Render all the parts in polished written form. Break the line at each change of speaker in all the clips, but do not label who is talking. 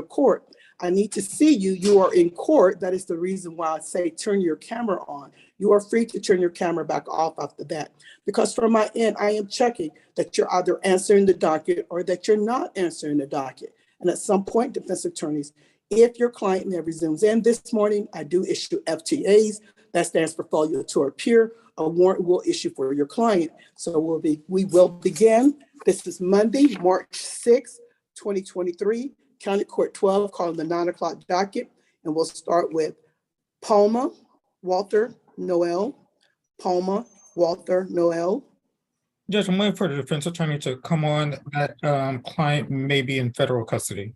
the court. I need to see you. You are in court. That is the reason why I say turn your camera on. You are free to turn your camera back off after that. Because from my end, I am checking that you're either answering the docket or that you're not answering the docket. And at some point, defense attorneys, if your client never zooms in this morning, I do issue FTAs. That stands for failure to appear. A warrant will issue for your client. So we will begin. This is Monday, March 6th, 2023, County Court 12, calling the 9 o'clock docket. And we'll start with Palma, Walter, Noel. Palma, Walter, Noel.
Judge, I'm waiting for the defense attorney to come on. That client may be in federal custody.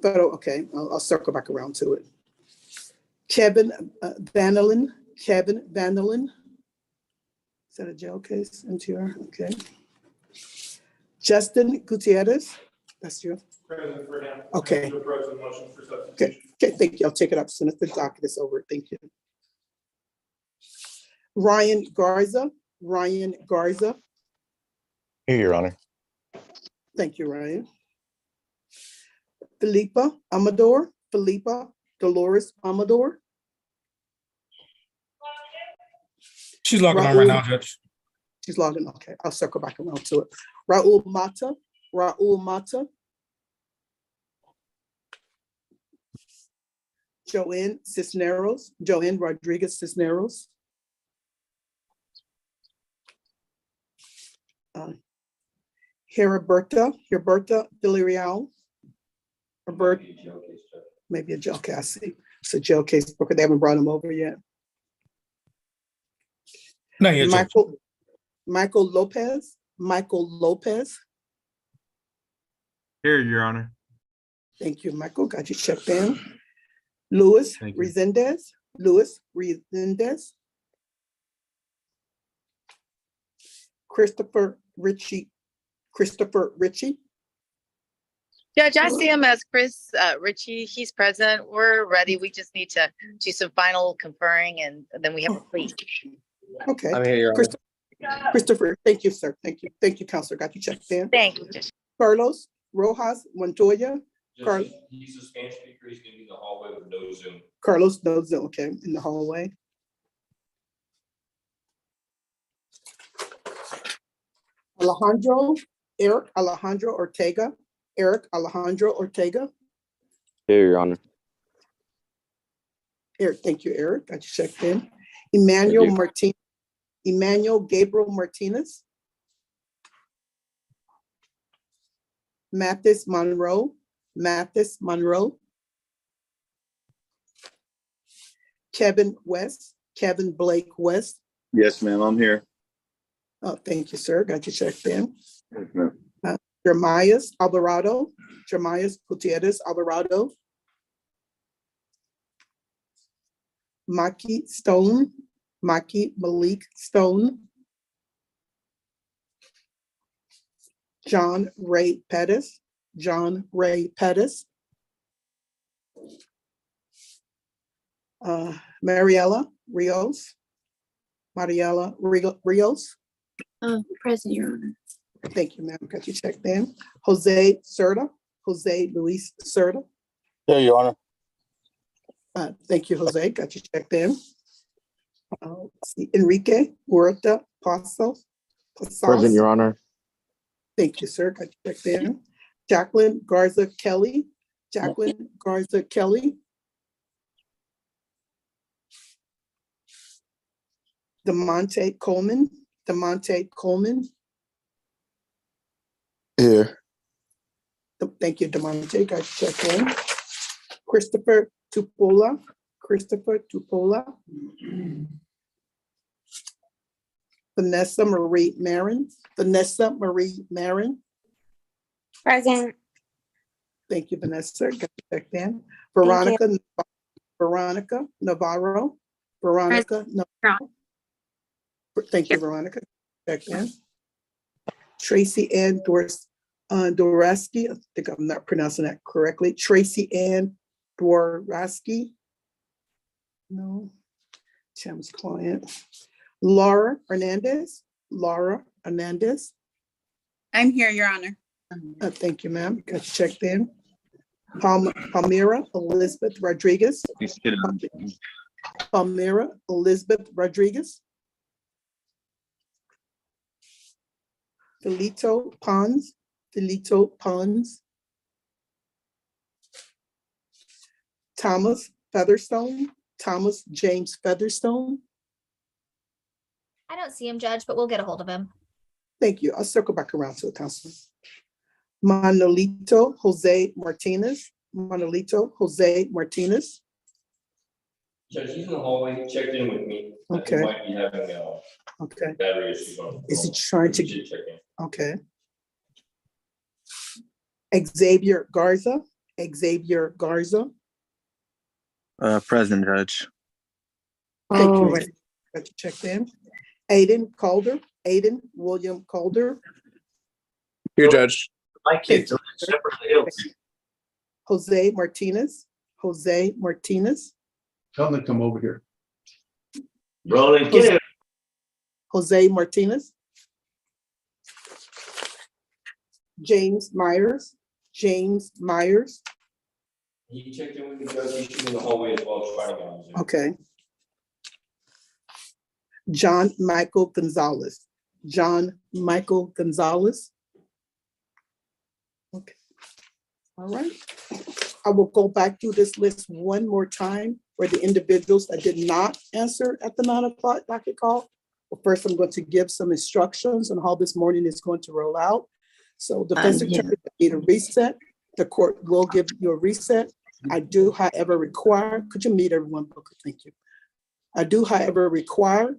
Federal, okay, I'll circle back around to it. Kevin Vanillin. Kevin Vanillin. Is that a jail case? MTR, okay. Justin Gutierrez. That's you.
President for him.
Okay.
To approach the motion for substitution.
Okay, thank you. I'll take it up as soon as the docket is over. Thank you. Ryan Garza. Ryan Garza.
Here, Your Honor.
Thank you, Ryan. Felipa Amador. Felipa Dolores Amador.
She's logging on right now, Judge.
She's logging. Okay, I'll circle back around to it. Raul Mata. Raul Mata. Joanne Cisneros. Joanne Rodriguez Cisneros. Heriberta Villarreal. Roberta, maybe a jail case. I see. It's a jail case because they haven't brought him over yet.
No, you're
Michael Lopez. Michael Lopez.
Here, Your Honor.
Thank you, Michael. Got you checked in. Luis Resendez. Luis Resendez. Christopher Ritchie. Christopher Ritchie.
Judge, I see him as Chris Ritchie. He's present. We're ready. We just need to do some final conferring and then we have a plea.
Okay.
I'm here, Your Honor.
Christopher, thank you, sir. Thank you. Thank you, Counselor. Got you checked in.
Thank you.
Carlos Rojas Montoya.
He's a Spanish speaker. He's going to be in the hallway with no Zoom.
Carlos, no Zoom. Okay, in the hallway. Eric Alejandro Ortega. Eric Alejandro Ortega.
Here, Your Honor.
Eric, thank you, Eric. Got you checked in. Emmanuel Martinez. Emmanuel Gabriel Martinez. Mathis Monroe. Mathis Monroe. Kevin West. Kevin Blake West.
Yes, ma'am, I'm here.
Oh, thank you, sir. Got you checked in.
Yes, ma'am.
Jeremias Alvarado. Jeremias Gutierrez Alvarado. Maki Stone. Maki Malik Stone. John Ray Pettis. John Ray Pettis. Mariela Rios. Mariela Rios.
Present, Your Honor.
Thank you, ma'am. Got you checked in. Jose Serta. Jose Luis Serta.
Here, Your Honor.
Thank you, Jose. Got you checked in. Let's see. Enrique Huerta Paso.
Present, Your Honor.
Thank you, sir. Got you checked in. Jacqueline Garza Kelly. Jacqueline Garza Kelly. DeMonte Coleman. DeMonte Coleman.
Here.
Thank you, DeMonte. Got you checked in. Christopher Tupola. Christopher Tupola. Vanessa Marie Marin. Vanessa Marie Marin.
Present.
Thank you, Vanessa. Got you checked in. Veronica Navarro. Veronica Navarro. Thank you, Veronica. Checked in. Tracy Ann Dworaski. I think I'm not pronouncing that correctly. Tracy Ann Dworaski. No. Tim's client. Laura Hernandez. Laura Hernandez.
I'm here, Your Honor.
Thank you, ma'am. Got you checked in. Palmyra Elizabeth Rodriguez.
Please sit down.
Palmyra Elizabeth Rodriguez. Filito Pons. Thomas Featherstone. Thomas James Featherstone.
I don't see him, Judge, but we'll get a hold of him.
Thank you. I'll circle back around to the councilman. Manolito Jose Martinez. Manolito Jose Martinez.
Judge, he's in the hallway, checked in with me. I think
Okay.
he might be having
Okay.
battery issues on.
Is he trying to?
He should check in.
Okay. Xavier Garza. Xavier Garza.
Present, Judge.
Thank you. Got you checked in. Aiden Calder. Aiden William Calder.
Here, Judge.
My
kids
kids are separate.
Jose Martinez. Jose Martinez.
Tell them to come over here.
Rolling,
Jose, Jose Martinez. James Myers. James Myers.
He checked in with me, Judge. He's in the hallway as well, trying to get on Zoom.
Okay. John Michael Gonzalez. John Michael Gonzalez. Okay. All right. I will go back through this list one more time for the individuals that did not answer at the 9 o'clock docket call. Well, first, I'm going to give some instructions on how this morning is going to roll out. So defense attorney need a reset. The court will give you a reset. I do, however, require, could you mute everyone, Booker? Thank you. I do, however, require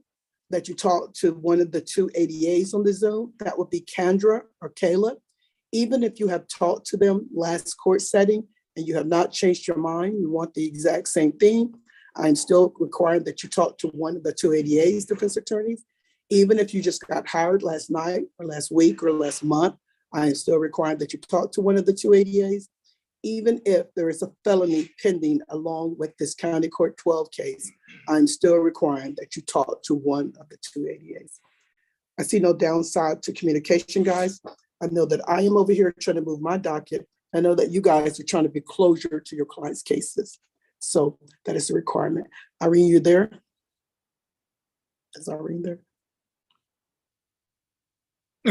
that you talk to one of the two ADAs on the Zoom. That would be Kendra or Kayla. Even if you have talked to them last court setting and you have not changed your mind, you want the exact same thing, I'm still requiring that you talk to one of the two ADAs, defense attorneys. Even if you just got hired last night or last week or last month, I am still requiring that you talk to one of the two ADAs. Even if there is a felony pending along with this county court 12 case, I'm still requiring that you talk to one of the two ADAs. I see no downside to communication, guys. I know that I am over here trying to move my docket. I know that you guys are trying to be closure to your clients' cases. So that is a requirement. Irene, you there? Is Irene there?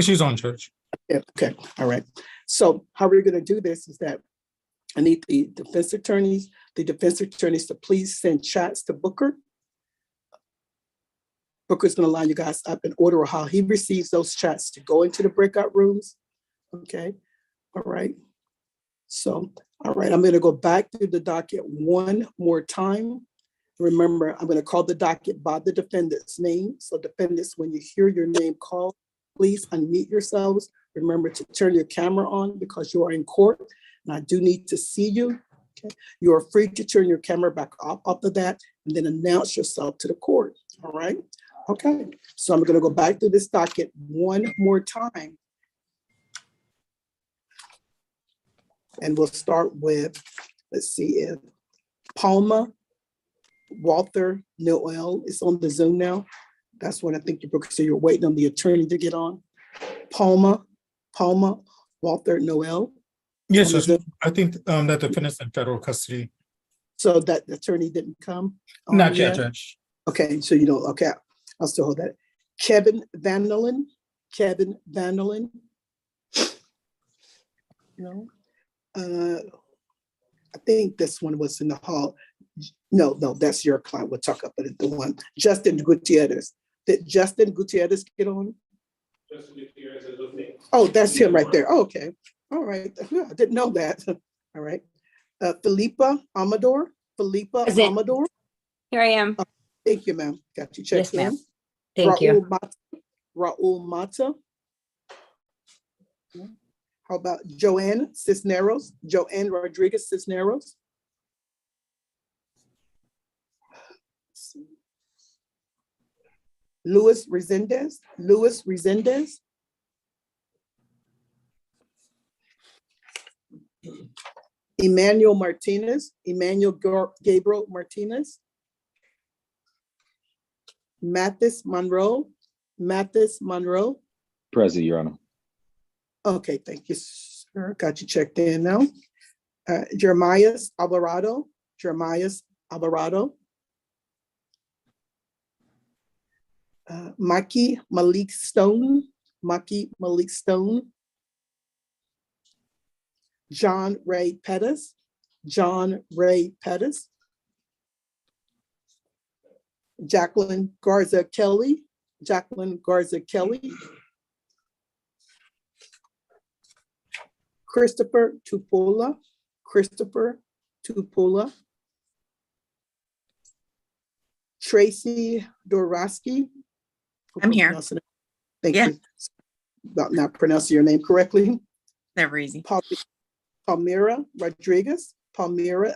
She's on, Judge.
Yeah, okay, all right. So how we're gonna do this is that I need the defense attorneys to please send chats to Booker. Booker's gonna line you guys up in order of how he receives those chats to go into the breakout rooms. Okay, all right. So, all right, I'm gonna go back through the docket one more time. Remember, I'm gonna call the docket by the defendant's name. So defendants, when you hear your name called, please unmute yourselves. Remember to turn your camera on because you are in court and I do need to see you. Okay. You are free to turn your camera back off after that and then announce yourself to the court. All right. Okay. So I'm going to go back to this docket one more time. And we'll start with, let's see if Palma Walter Noel is on the Zoom now. That's what I think you're waiting on the attorney to get on. Palma Walter Noel.
Yes, Judge. I think that defendant's in federal custody.
So that the attorney didn't come?
Not yet, Judge.
Okay, so you don't, okay, I'll still hold that. Kevin Vanderlyn. No. I think this one was in the hall. No, that's your client. We'll talk about it, the one. Justin Gutierrez. Did Justin Gutierrez get on?
Justin Gutierrez is with me.
Oh, that's him right there. Oh, okay. All right. Yeah, I didn't know that. All right. Felipa Amador.
Here I am.
Thank you, ma'am. Got you checked
Yes, ma'am.
in.
Thank you.
Raul Mata. How about Joanne Cisneros? Joanne Rodriguez Cisneros. Luis Resendez. Emmanuel Martinez. Gabriel Martinez. Mathis Monroe.
Present, Your Honor.
Okay, thank you, sir. Got you checked in now. Jeremiah Alvarado. Maki Malik Stone. John Ray Pettis. Jacqueline Garza Kelly. Christopher Tupola. Tracy Dorosky.
I'm here.
Thank
Yeah.
you. About not pronouncing your name correctly.
Never easy.
Palmyra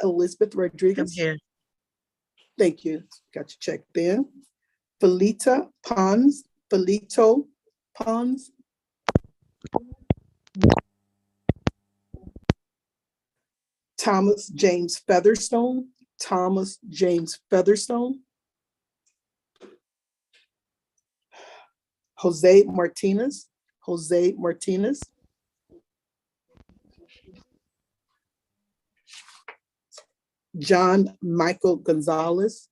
Elizabeth
I'm
Rodriguez.
here.
Thank you. Got you checked in. Felito Pons. Thomas James Featherstone. Jose Martinez. John Michael Gonzalez.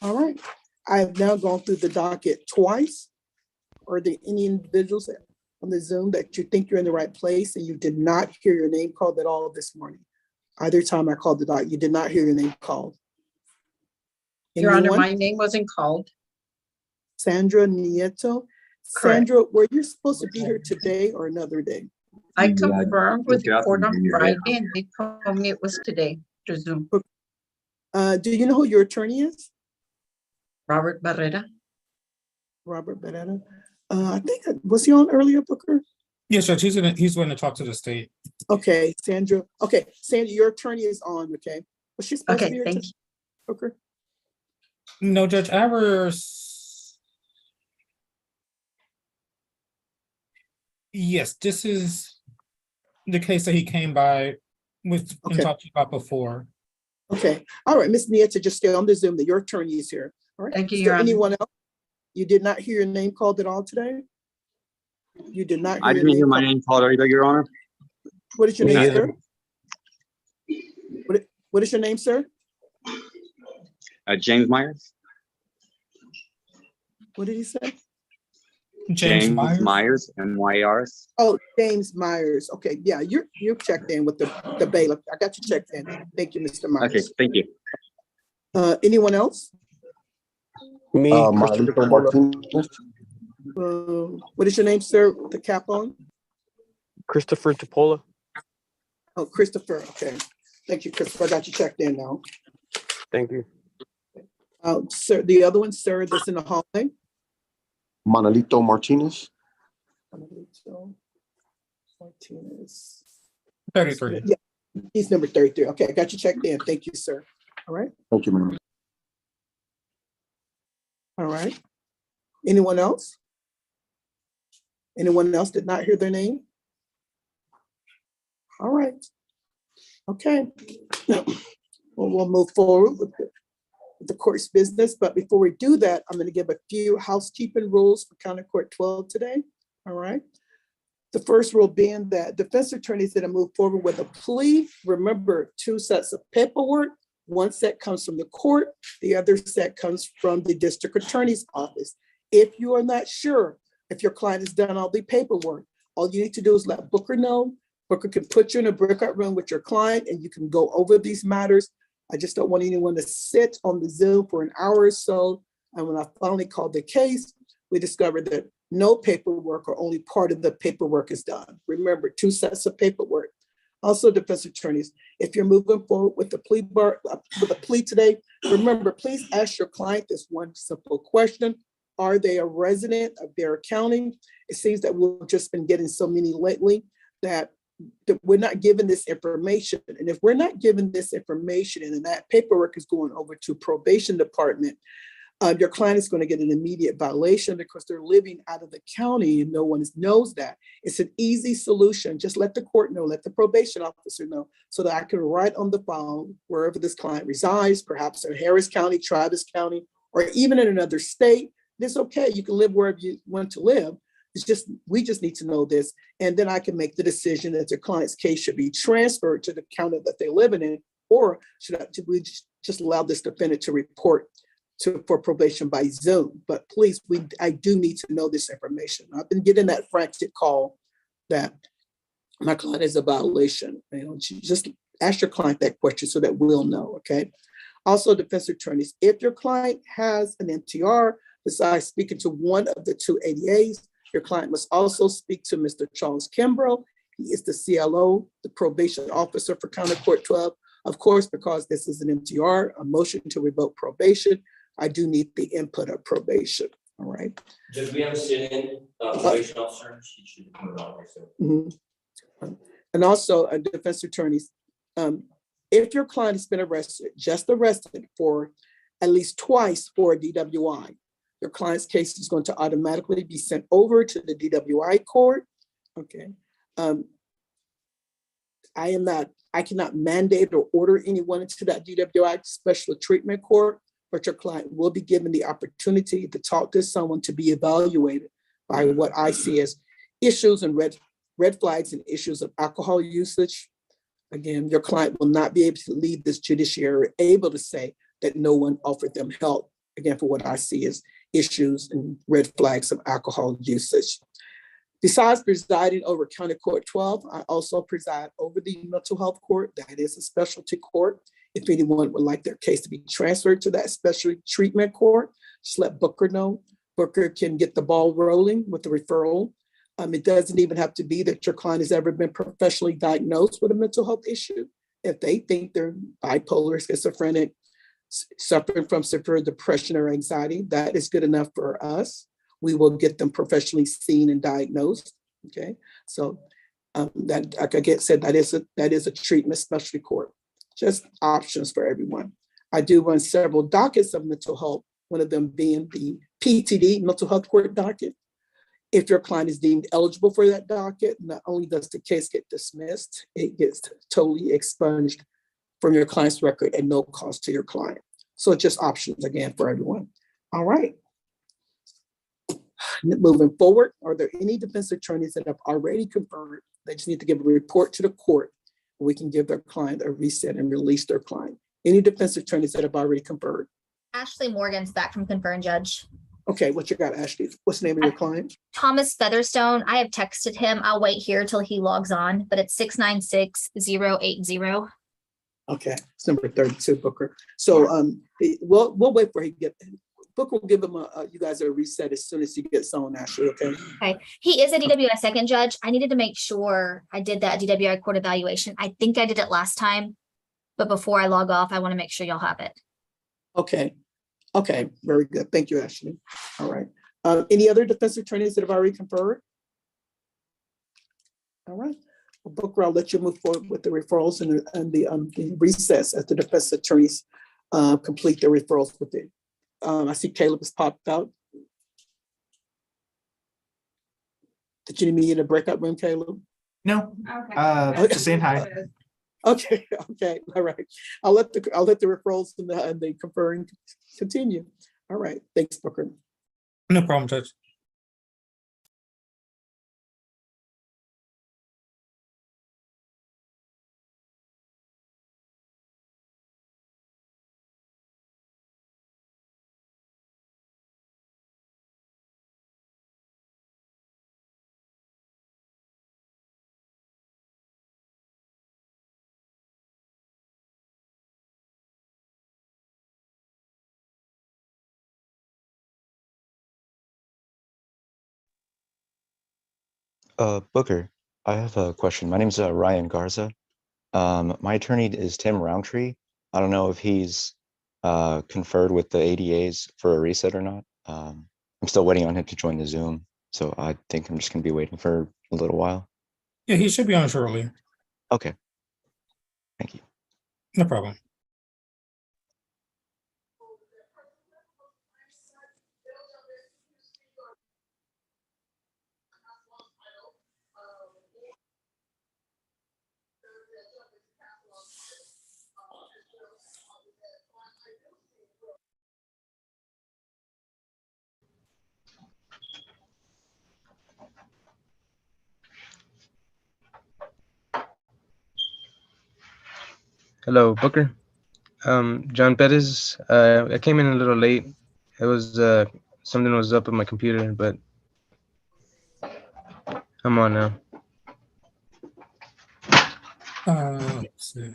All right. I have now gone through the docket twice. Are there any individuals on the Zoom that you think you're in the right place and you did not hear your name called at all this morning? Either time I called the docket, you did not hear your name called.
Your Honor,
Anyone?
my name wasn't called.
Sandra Nieto.
Correct.
Sandra, were you supposed to be here today or another day?
I confirmed with the court on Friday and they told me it was today through Zoom.
Do you know who your attorney is?
Robert Barrera.
Robert Barrera. I think, was he on earlier, Booker?
Yes, Judge, he's going to talk to the state.
Okay, Sandra. Okay, Sandra, your attorney is on, okay? Was she supposed to be
Okay,
here
thank
today,
you.
Booker?
No, Judge, yes, this is the case that he came by with and
Okay.
talked to you about before.
Okay, all right, Ms. Nieto, just stay on the Zoom that your attorney is here. All right.
Thank you,
Is
Your
there
Honor.
anyone else? You did not hear your name called at all today? You did not hear
I
your
didn't hear
name
my
called.
name called either, Your Honor.
What is your
Me
name,
either.
sir? What is your name, sir?
James Myers.
What did he say?
James Myers.
MYRS.
Oh, James Myers. Okay, yeah, you're checked in with the bailiff. I got you checked in. Thank you, Mr. Myers.
Okay, thank you.
Anyone else?
Me,
Christopher Martinez.
What is your name, sir? With the cap on?
Christopher Tupola.
Oh, Christopher. Okay. Thank you, Christopher. I got you checked in now.
Thank you.
Sir, the other one, sir, that's in the hallway.
Manolito Martinez.
Martinez.
33.
Yeah, he's number 33. Okay, I got you checked in. Thank you, sir. All right.
Thank you, ma'am.
All right. Anyone else? Anyone else did not hear their name? All right. Okay. Well, we'll move forward with the court's business. But before we do that, I'm going to give a few housekeeping rules for County Court 12 today. All right. The first rule being that defense attorneys that move forward with a plea, remember 2 sets of paperwork. 1 set comes from the court, the other set comes from the district attorney's office. If you are not sure if your client has done all the paperwork, all you need to do is let Booker know. Booker can put you in a breakout room with your client and you can go over these matters. I just don't want anyone to sit on the Zoom for an hour or so. And when I finally called the case, we discovered that no paperwork or only part of the paperwork is done. Remember, 2 sets of paperwork. Also, defense attorneys, if you're moving forward with the plea today, remember, please ask your client this one simple question. Are they a resident of their county? It seems that we've just been getting so many lately that we're not given this information. And if we're not given this information and then that paperwork is going over to probation department, your client is going to get an immediate violation because they're living out of the county and no one knows that. It's an easy solution. Just let the court know, let the probation officer know so that I can write on the file wherever this client resides, perhaps in Harris County, Travis County, or even in another state. It's okay. You can live wherever you want to live. we just need to know this, and then I can make the decision that the client's case should be transferred to the county that they're living in, or should we just allow this defendant to report for probation by Zoom. But please, I do need to know this information. I've been getting that frantic call that my client is a violation. Just ask your client that question so that we'll know, okay? Also, defense attorneys, if your client has an MTR, besides speaking to one of the two ADAs, your client must also speak to Mr. Charles Kimbrough. He is the CLO, the probation officer for County Court 12. Of course, because this is an MTR, a motion to revoke probation, I do need the input of probation, all right?
Just we have a sit-in probation officer, she should come on here, so.
And also, defense attorneys, if your client has been just arrested for at least twice for a DWI, your client's case is going to automatically be sent over to the DWI court, okay? I cannot mandate or order anyone into that DWI special treatment court, but your client will be given the opportunity to talk to someone to be evaluated by what I see as issues and red flags and issues of alcohol usage. Again, your client will not be able to leave this judiciary able to say that no one offered them help, again, for what I see as issues and red flags of alcohol usage. Besides presiding over County Court 12, I also preside over the mental health court. That is a specialty court. If anyone would like their case to be transferred to that special treatment court, just let Booker know. Booker can get the ball rolling with the referral. It doesn't even have to be that your client has ever been professionally diagnosed with a mental health issue. If they think they're bipolar, schizophrenic, suffering from severe depression or anxiety, that is good enough for us. We will get them professionally seen and diagnosed. Okay, so that, like I said, that is a treatment specialty court. Just options for everyone. I do run several dockets of mental health, one of them being the PTD, mental health court docket. If your client is deemed eligible for that docket, not only does the case get dismissed, it gets totally expunged from your client's record at no cost to your client. So just options again for everyone. All right. Moving forward, are there any defense attorneys that have already conferred? They just need to give a report to the court. We can give their client a reset and release their client. Any defense attorneys that have already conferred?
Ashley Morgan's back from conferring, Judge.
Okay, what you got, Ashley? What's the name of your client?
Thomas Featherstone. I have texted him. I'll wait here till he logs on, but it's 696-080.
Okay, it's number 32, Booker. So we'll wait for him to get. Booker will give him you guys a reset as soon as he gets on, Ashley, okay?
Okay. He is a DWI second judge. I needed to make sure I did that DWI court evaluation. I think I did it last time, but before I log off, I want to make sure y'all have it.
Okay. Okay, very good. Thank you, Ashley. All right. Any other defense attorneys that have already conferred? All right. Well, Booker, I'll let you move forward with the referrals and the recess as the defense attorneys complete their referrals with it. I see Caleb has popped out. Did you need me in the breakout room, Caleb?
No.
Okay.
Just saying hi.
Okay, okay, all right. I'll let the referrals and the conferring continue. All right, thanks, Booker.
No problem, Judge.
Booker, I have a question. My name is Ryan Garza. My attorney is Tim Roundtree. I don't know if he's conferred with the ADAs for a reset or not. I'm still waiting on him to join the Zoom, so I think I'm just going to be waiting for a little while.
Yeah, he should be on shortly.
Okay. Thank you.
No problem.
Hello, Booker. John Pettis. I came in a little late. It was something was up with my computer, but I'm on now.
Let's see.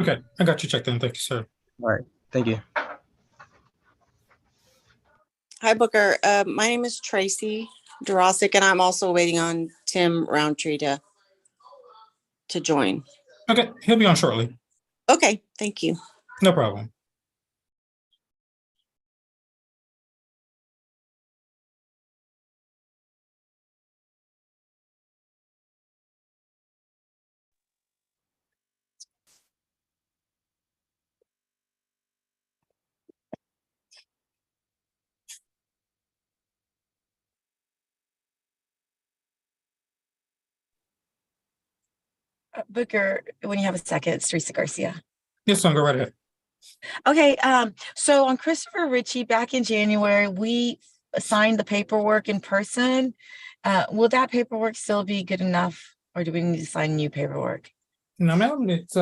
Okay, I got you checked in. Thank you, sir.
All right, thank you.
Hi, Booker. My name is Tracy Durasic, and I'm also waiting on Tim Roundtree to join.
Okay, he'll be on shortly.
Okay, thank you.
No problem.
Booker, when you have a second, it's Teresa Garcia.
Yes, son, go right ahead.
Okay, so on Christopher Ritchie back in January, we signed the paperwork in person. Will that paperwork still be good enough, or do we need to sign new paperwork?
No, ma'am, it's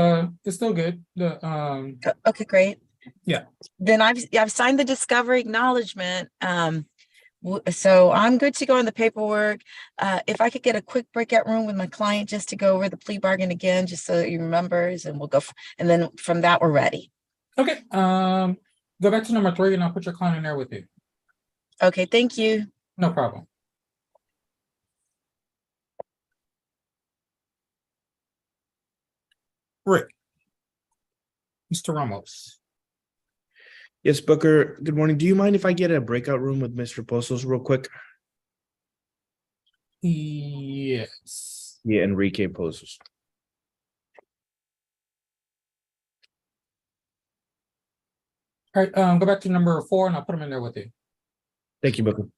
still good.
Okay, great.
Yeah.
Then I've signed the discovery acknowledgement. So I'm good to go on the paperwork. If I could get a quick breakout room with my client just to go over the plea bargain again, just so that he remembers, and we'll go. And then from that, we're ready.
Okay. Go back to number 3, and I'll put your client in there with you.
Okay, thank you.
No problem. Rick. Mr. Ramos.
Yes, Booker. Good morning. Do you mind if I get a breakout room with Mr. Pozos real quick?
Yes.
Yeah, Enrique Pozos.
All right, go back to number 4, and I'll put him in there with you.
Thank you, Booker.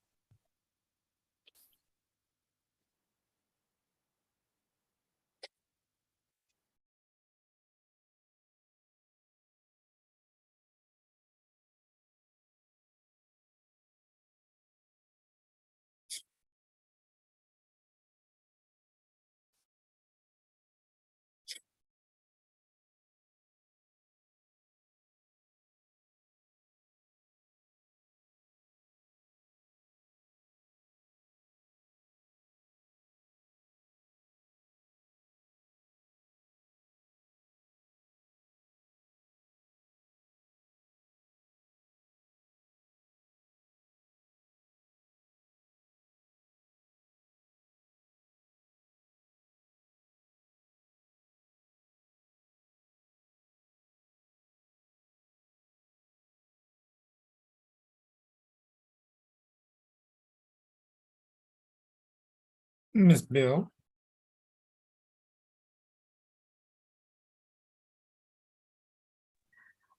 Miss Bill.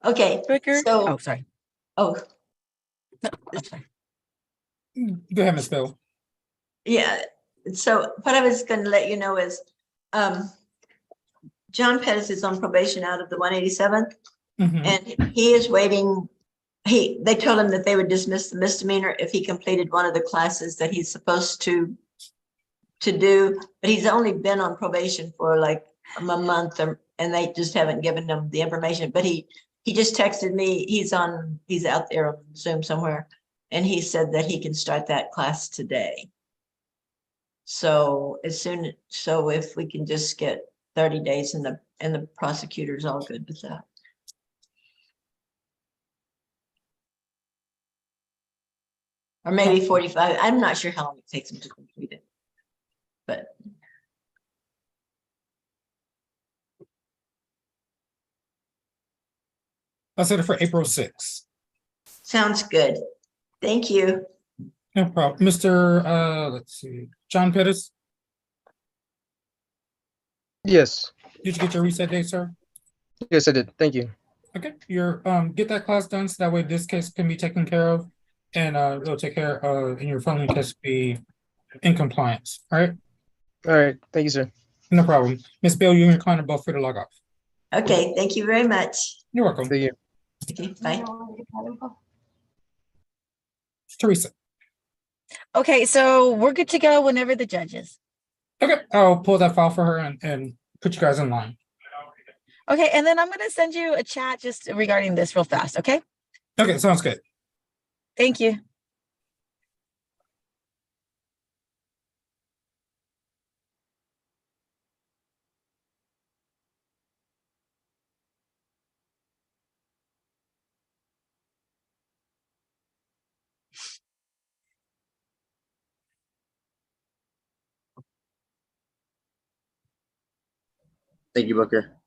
Okay,
Booker.
so,
Oh, sorry.
oh,
I'm sorry.
Go ahead, Miss Bill.
yeah, so what I was going to let you know is, John Pettis is on probation out of the 187th, and he is waiting. They told him that they would dismiss the misdemeanor if he completed one of the classes that he's supposed to do, but he's only been on probation for like a month, and they just haven't given him the information. But he just texted me. He's out there on Zoom somewhere, and he said that he can start that class today. So if we can just get 30 days, and the prosecutor's all good with that. Or maybe 45. I'm not sure how long it takes him to complete it, but
I'll set it for April 6th.
sounds good. Thank you.
No problem. Mr. Let's see, John Pettis.
Yes.
Did you get your reset date, sir?
Yes, I did. Thank you.
Okay, you're get that class done so that way this case can be taken care of, and it'll take care of and your felony case be in compliance. All right.
All right. Thank you, sir.
No problem. Miss Bill, you and your client are both free to log off.
Okay, thank you very much.
You're welcome.
Thank you.
Okay, bye.
Teresa.
Okay, so we're good to go whenever the judge is.
Okay, I'll pull that file for her and put you guys in line.
Okay, and then I'm gonna send you a chat just regarding this real fast, okay?
Okay, sounds good.
Thank you.
Thank you, Booker.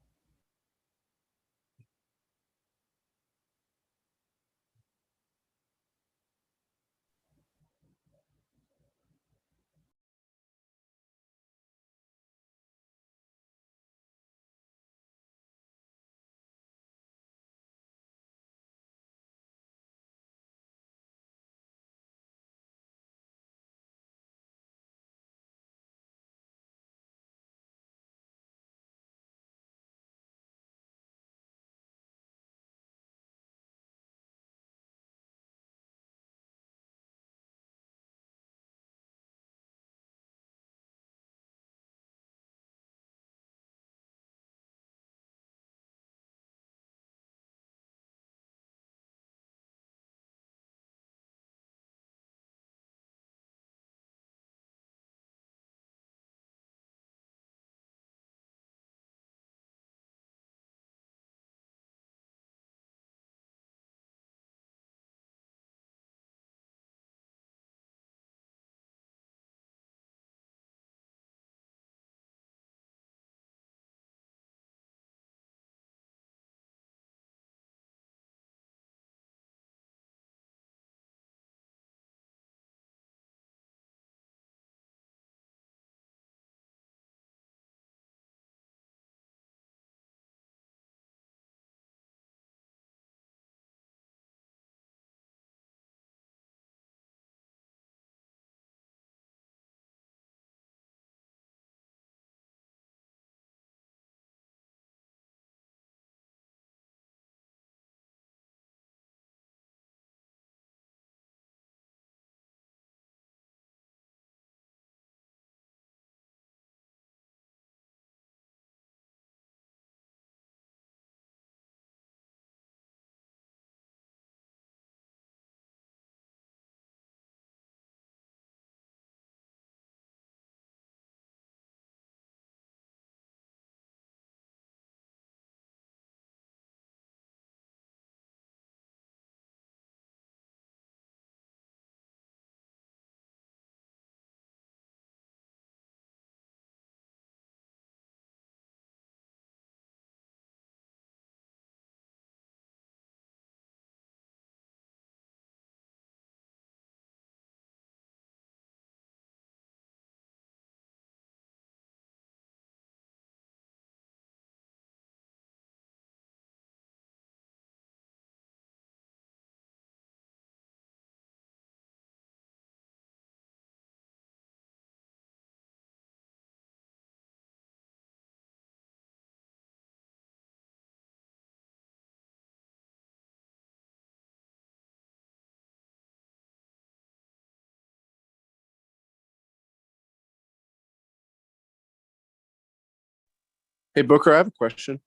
Hey, Booker, I have a question.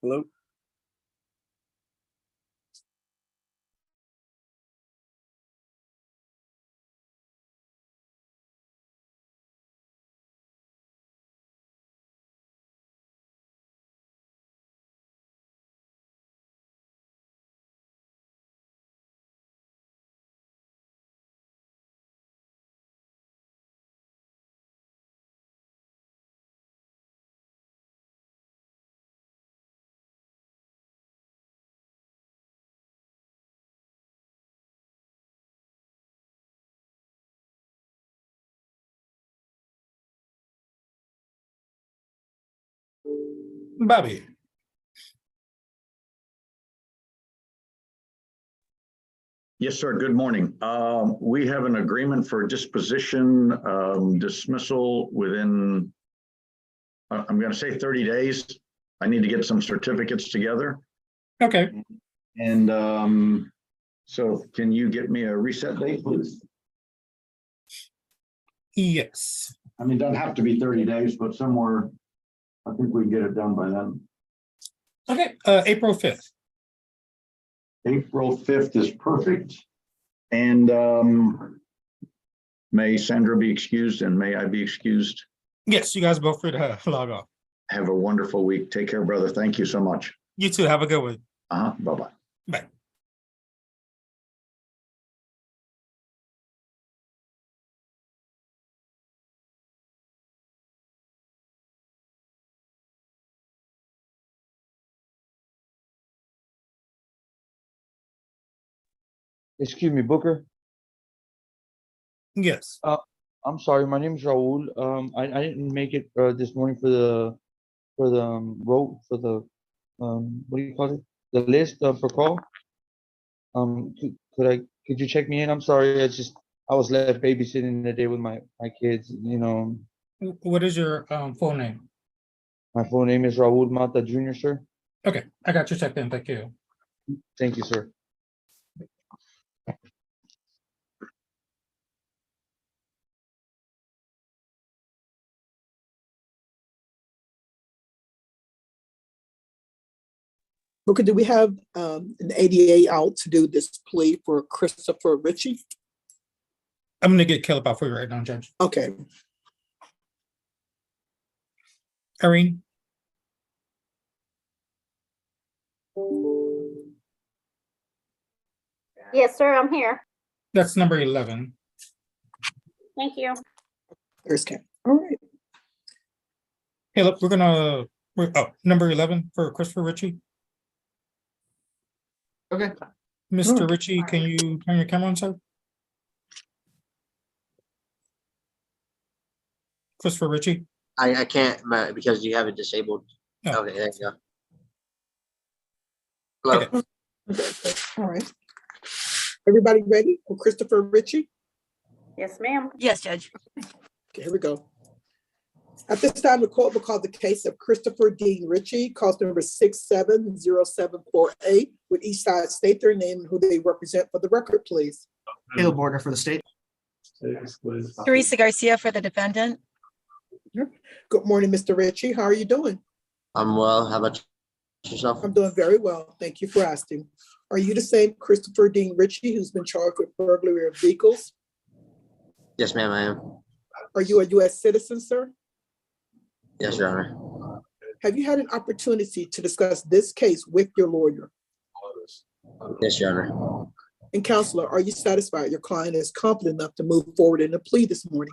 Hello?
Bobby.
Yes, sir. Good morning. We have an agreement for disposition, dismissal within I'm gonna say 30 days. I need to get some certificates together.
Okay.
And so can you get me a reset date, please?
Yes.
I mean, it doesn't have to be 30 days, but somewhere, I think we can get it done by then.
Okay, April 5th.
April 5th is perfect. And may Sandra be excused and may I be excused?
Yes, you guys both free to log off.
Have a wonderful week. Take care, brother. Thank you so much.
You too. Have a good one.
Bye-bye.
Bye.
Excuse me, Booker.
Yes.
I'm sorry. My name is Raul. I didn't make it this morning for the road for the what do you call it? The list for call. Could you check me in? I'm sorry. I was left babysitting the day with my kids. You know.
What is your full name?
My full name is Raul Mata Jr., sir.
Okay, I got you checked in. Thank you.
Thank you, sir.
Booker, do we have an ADA out to do this plea for Christopher Ritchie?
I'm gonna get Caleb out for you right now, Judge.
Okay.
Irene?
Yes, sir, I'm here.
That's number 11.
Thank you.
There's Cam. All right.
Caleb, number 11 for Christopher Ritchie.
Okay.
Mr. Ritchie, can you turn your camera on, sir? Christopher Ritchie?
I can't because you have it disabled.
Oh.
Okay, there you go. Hello.
Okay. All right. Everybody ready for Christopher Ritchie?
Yes, ma'am.
Yes, Judge.
Okay, here we go. At this time, the court will call the case of Christopher Dean Ritchie, cause number 670748, with each side state their name and who they represent for the record, please.
Caleb Border for the state.
Teresa Garcia for the defendant.
Good morning, Mr. Ritchie. How are you doing?
I'm well. How about yourself?
I'm doing very well. Thank you for asking. Are you the same Christopher Dean Ritchie who's been charged with burglary of vehicles?
Yes, ma'am, I am.
Are you a U.S. citizen, sir?
Yes, Your Honor.
Have you had an opportunity to discuss this case with your lawyer?
Yes, Your Honor.
And counselor, are you satisfied your client is competent enough to move forward in the plea this morning?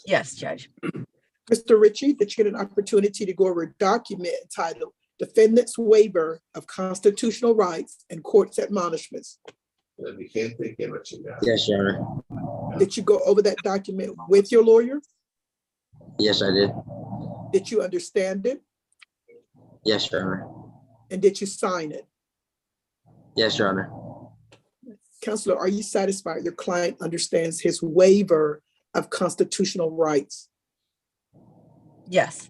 Yes, Judge.
Mr. Ritchie, did you get an opportunity to go over a document entitled Defendant's Waiver of Constitutional Rights and Court's Admonishments?
Yes, Your Honor.
Did you go over that document with your lawyer?
Yes, I did.
Did you understand it?
Yes, Your Honor.
And did you sign it?
Yes, Your Honor.
Counselor, are you satisfied your client understands his waiver of constitutional rights?
Yes.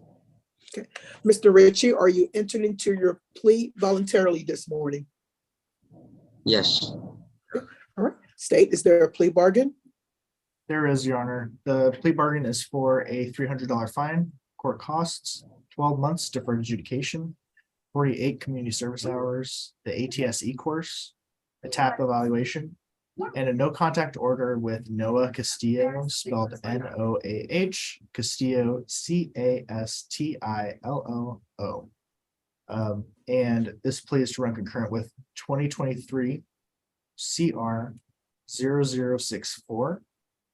Okay. Mr. Ritchie, are you entering into your plea voluntarily this morning?
Yes.
All right. State, is there a plea bargain?
There is, Your Honor. The plea bargain is for a $300 fine, court costs, 12 months deferred adjudication, 48 community service hours, the ATSE course, a TAP evaluation, and a no contact order with Noah Castillo, spelled Noah, Castillo, Castillo. And this plea is to run concurrent with 2023 CR 0064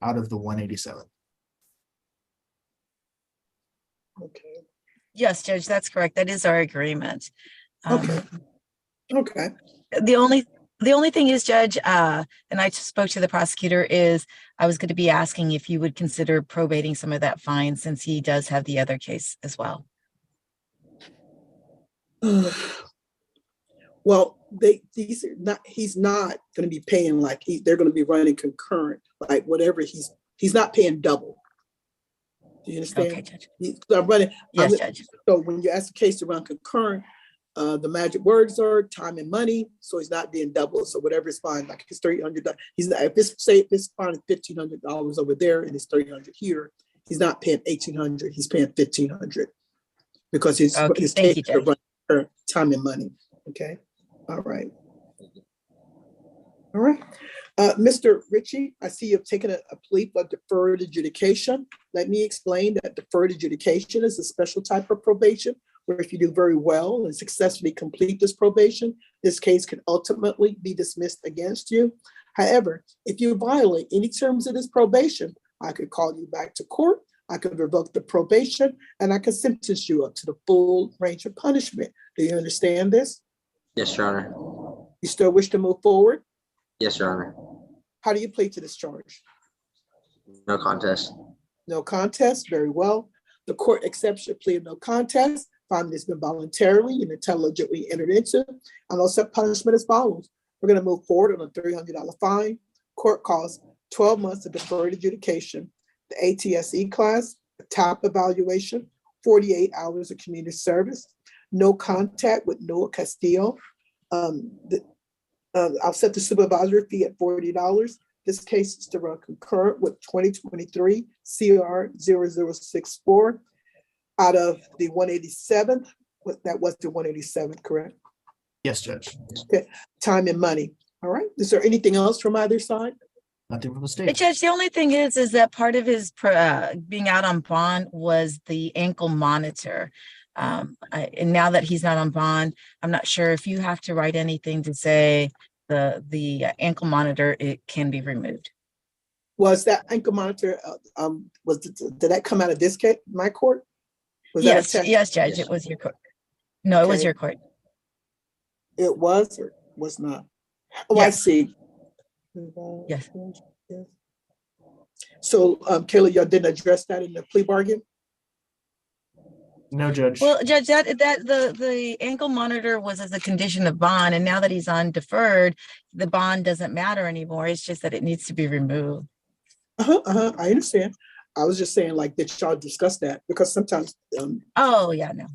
out of the 187.
Okay.
Yes, Judge, that's correct. That is our agreement.
Okay. Okay.
The only thing is, Judge, and I spoke to the prosecutor, is I was going to be asking if you would consider probating some of that fine since he does have the other case as well.
Well, he's not going to be paying they're going to be running concurrent, like whatever he's not paying double. Do you understand?
Okay, Judge.
So I'm running.
Yes, Judge.
So when you ask the case to run concurrent, the magic words are time and money. So he's not being doubled. So whatever is fine, like it's $300. He's not, if it's say if it's fine $1,500 over there and it's $300 here, he's not paying $1,800. He's paying $1,500 because his
Thank you,
case to
Judge.
run time and money. Okay. All right. All right. Mr. Ritchie, I see you've taken a plea for deferred adjudication. Let me explain that deferred adjudication is a special type of probation where if you do very well and successfully complete this probation, this case can ultimately be dismissed against you. However, if you violate any terms of this probation, I could call you back to court, I could revoke the probation, and I could sentence you up to the full range of punishment. Do you understand this?
Yes, Your Honor.
You still wish to move forward?
Yes, Your Honor.
How do you plead to this charge?
No contest.
No contest, very well. The court accepts your plea of no contest, finding it's been voluntarily and intelligently entered into, and will set punishment as follows. We're going to move forward on a $300 fine. Court costs 12 months of deferred adjudication, the ATSE class, a top evaluation, 48 hours of community service, no contact with Noah Castillo. I'll set the supervisory fee at $40. This case is to run concurrent with 2023 CR 0064 out of the 187th. That was the 187th, correct?
Yes, Judge.
Okay. Time and money. All right. Is there anything else from either side?
Nothing from the
But
state.
Judge, the only thing is that part of his being out on bond was the ankle monitor. And now that he's not on bond, I'm not sure if you have to write anything to say the ankle monitor, it can be removed.
Was that ankle monitor, did that come out of this case, my court? Was
Yes,
that a test?
yes, Judge, it was your court. No, it was
Okay.
your court.
It was or was not? Oh,
Yes.
I see.
Yes.
So, Kayla, y'all didn't address that in the plea bargain?
No, Judge.
Well, Judge, that the ankle monitor was as a condition of bond, and now that he's on deferred, the bond doesn't matter anymore. It's just that it needs to be removed.
I understand. I was just saying, like, did y'all discuss that? Because sometimes
Oh, yeah, no.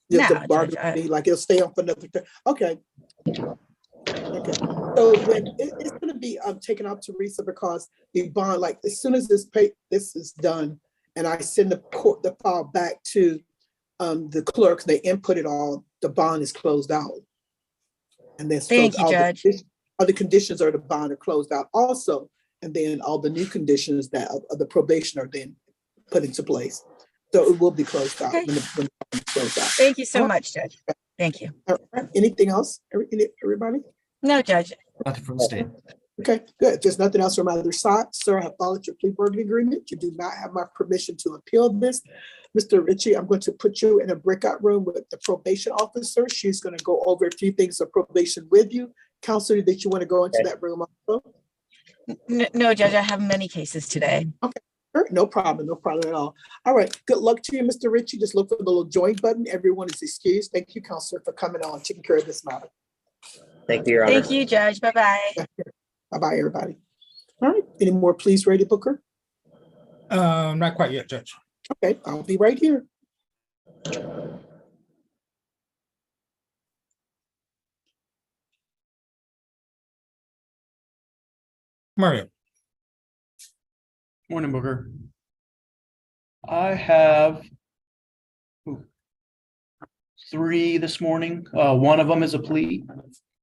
the
No,
bargain
Judge,
be like it'll stay on for another. Okay. Okay. So when it's going to be taken out to Teresa, because the bond, like as soon as this is done, and I send the file back to the clerks, they input it all, the bond is closed out. And then
Thank you, Judge.
All the conditions of the bond are closed out also. And then all the new conditions that of the probation are then put into place. So it will be closed out.
Okay.
When it's closed out.
Thank you so much, Judge. Thank you.
All right. Anything else? Everybody?
No, Judge.
Nothing from the state.
Okay, good. If there's nothing else from either side, sir, I have followed your plea bargaining agreement. You do not have my permission to appeal this. Mr. Ritchie, I'm going to put you in a breakout room with the probation officer. She's going to go over a few things of probation with you. Counselor, did you want to go into that room also?
No, Judge, I have many cases today.
Okay, sure. No problem at all. All right, good luck to you, Mr. Ritchie. Just look for the little join button. Everyone is excused. Thank you, Counselor, for coming on, taking care of this matter.
Thank you, Your Honor.
Thank you, Judge. Bye-bye.
Bye-bye, everybody. All right, any more pleas, Ready Booker?
Not quite yet, Judge.
Okay, I'll be right here.
Mario.
Morning, Booker. I have 3 this morning. One of them is a plea.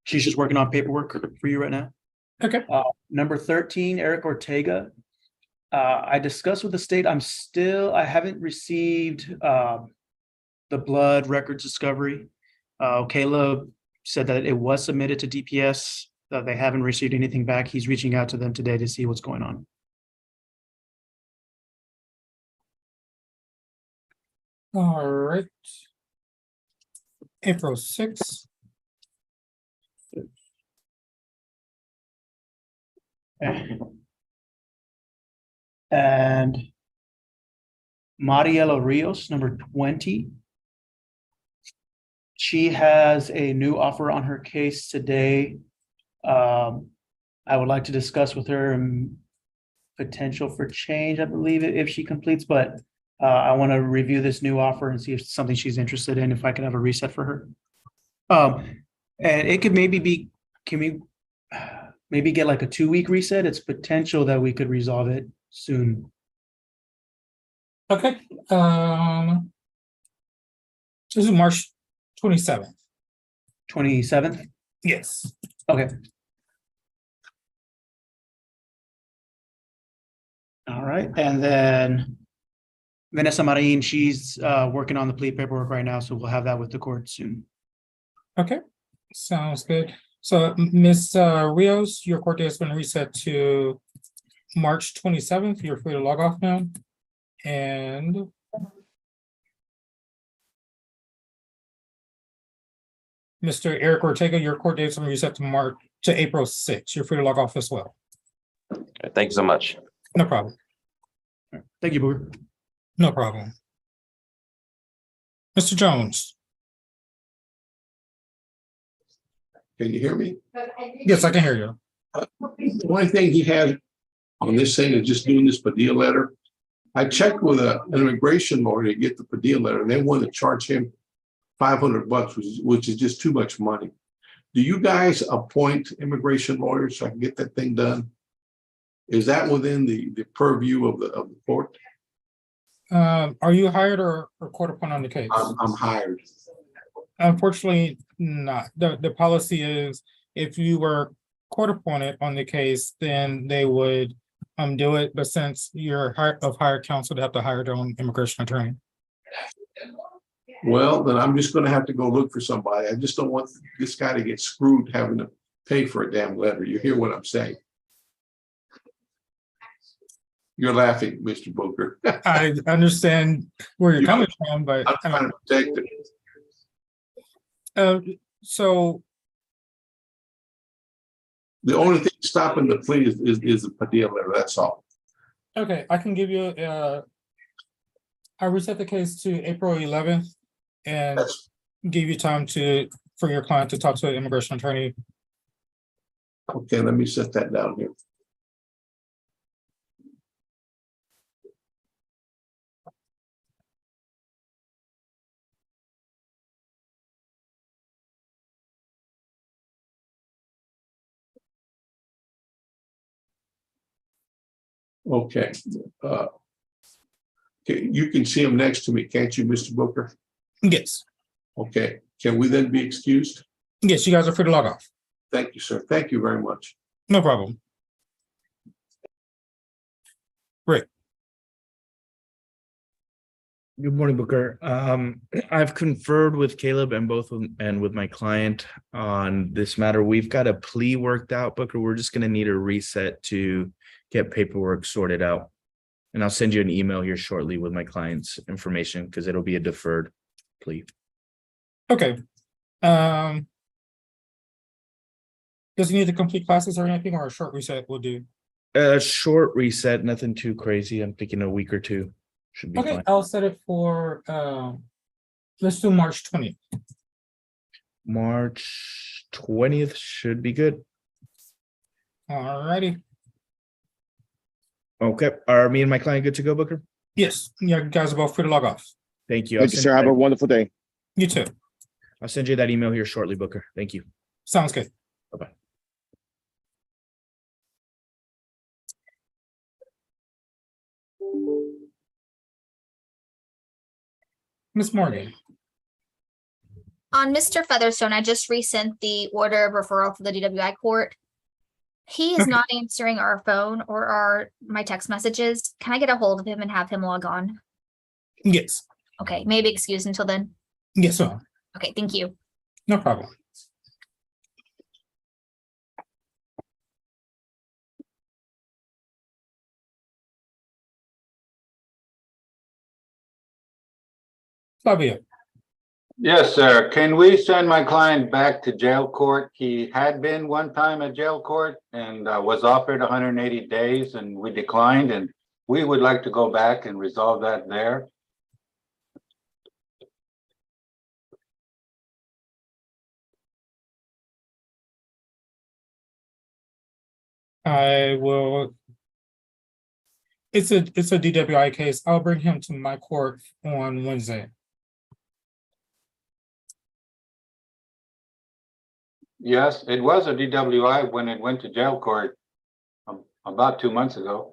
She's just working on paperwork for you right now.
Okay.
Number 13, Eric Ortega. I discussed with the state, I haven't received the blood records discovery. Caleb said that it was submitted to DPS. They haven't received anything back. He's reaching out to them today to see what's going on.
All right. April 6th.
And Mariela Rios, number 20. She has a new offer on her case today. I would like to discuss with her potential for change, I believe, if she completes, but I want to review this new offer and see if it's something she's interested in, if I can have a reset for her. And it could maybe be, can we maybe get like a 2-week reset? It's potential that we could resolve it soon.
Okay, this is March 27th.
27th?
Yes.
Okay. All right, and then Vanessa Marin, she's working on the plea paperwork right now, so we'll have that with the court soon.
Okay, sounds good. So Ms. Rios, your court date has been reset to March 27th. You're free to log off now. And Mr. Eric Ortega, your court date has been reset to April 6th. You're free to log off as well.
Thank you so much.
No problem.
Thank you, Booker.
No problem. Mr. Jones.
Can you hear me?
Yes, I can hear you.
The only thing he had on this thing is just doing this Padilla letter. I checked with an immigration lawyer to get the Padilla letter, and they want to charge him $500, which is just too much money. Do you guys appoint immigration lawyers so I can get that thing done? Is that within the purview of the court?
Are you hired or court appointed on the case?
I'm hired.
Unfortunately, not. The policy is if you were court appointed on the case, then they would do it. But since you're hired counsel, they have to hire their own immigration attorney.
Well, then I'm just going to have to go look for somebody. I just don't want this guy to get screwed having to pay for a damn letter. You hear what I'm saying? You're laughing, Mr. Booker.
I understand where you're coming from, but
I'm trying to protect it.
So
the only thing stopping the plea is a Padilla letter. That's all.
okay, I can give you I reset the case to April 11th and give you time for your client to talk to an immigration attorney.
Okay, let me set that down here. Okay. You can see him next to me, can't you, Mr. Booker?
Yes.
Okay. Can we then be excused?
Yes, you guys are free to log off.
Thank you, sir. Thank you very much.
No problem. Great.
Good morning, Booker. I've conferred with Caleb and with my client on this matter. We've got a plea worked out, Booker. We're just going to need a reset to get paperwork sorted out. And I'll send you an email here shortly with my client's information because it'll be a deferred plea.
Okay. Does he need to complete classes or anything, or a short reset will do?
A short reset, nothing too crazy. I'm thinking a week or two should be
Okay,
fine.
I'll set it for let's do March 20th.
March 20th should be good.
All righty.
Okay. Are me and my client good to go, Booker?
Yes, you guys are both free to log off.
Thank you.
Thank you, sir. Have a wonderful day.
You too.
I'll send you that email here shortly, Booker. Thank you.
Sounds good.
Bye-bye.
Ms. Morgan.
On Mr. Featherstone, I just resent the order of referral to the DWI court. He is not answering our phone or my text messages. Can I get a hold of him and have him log on?
Yes.
Okay, maybe excused until then.
Yes, sir.
Okay, thank you.
No problem. Fabio.
Yes, sir. Can we send my client back to jail court? He had been one time at jail court and was offered 180 days and we declined, and we would like to go back and resolve that there.
I will. It's a DWI case. I'll bring him to my court on Wednesday.
Yes, it was a DWI when it went to jail court about 2 months ago.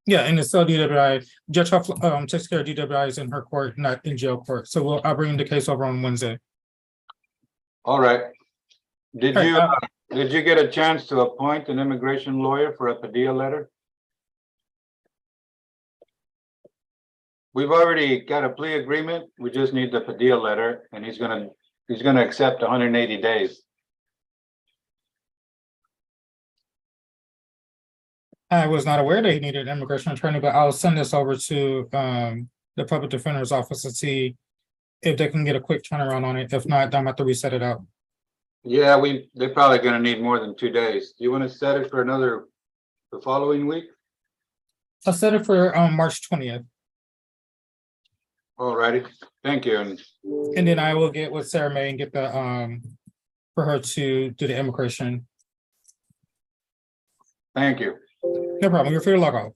Yeah, and it's still DWI. Judge Huff takes care of DWIs in her court, not in jail court. So I'll bring the case over on Wednesday.
All right. Did
All
you
right,
did you get a chance to appoint an immigration lawyer for a Padilla letter? We've already got a plea agreement. We just need the Padilla letter, and he's gonna accept 180 days.
I was not aware that he needed an immigration attorney, but I'll send this over to the public defender's office to see if they can get a quick turnaround on it. If not, I'm gonna have to reset it out.
Yeah, they're probably gonna need more than 2 days. Do you want to set it for the following week?
I'll set it for March 20th.
All righty, thank you.
And then I will get with Sarah May and get the for her to do the immigration.
Thank you.
No problem. You're free to log off.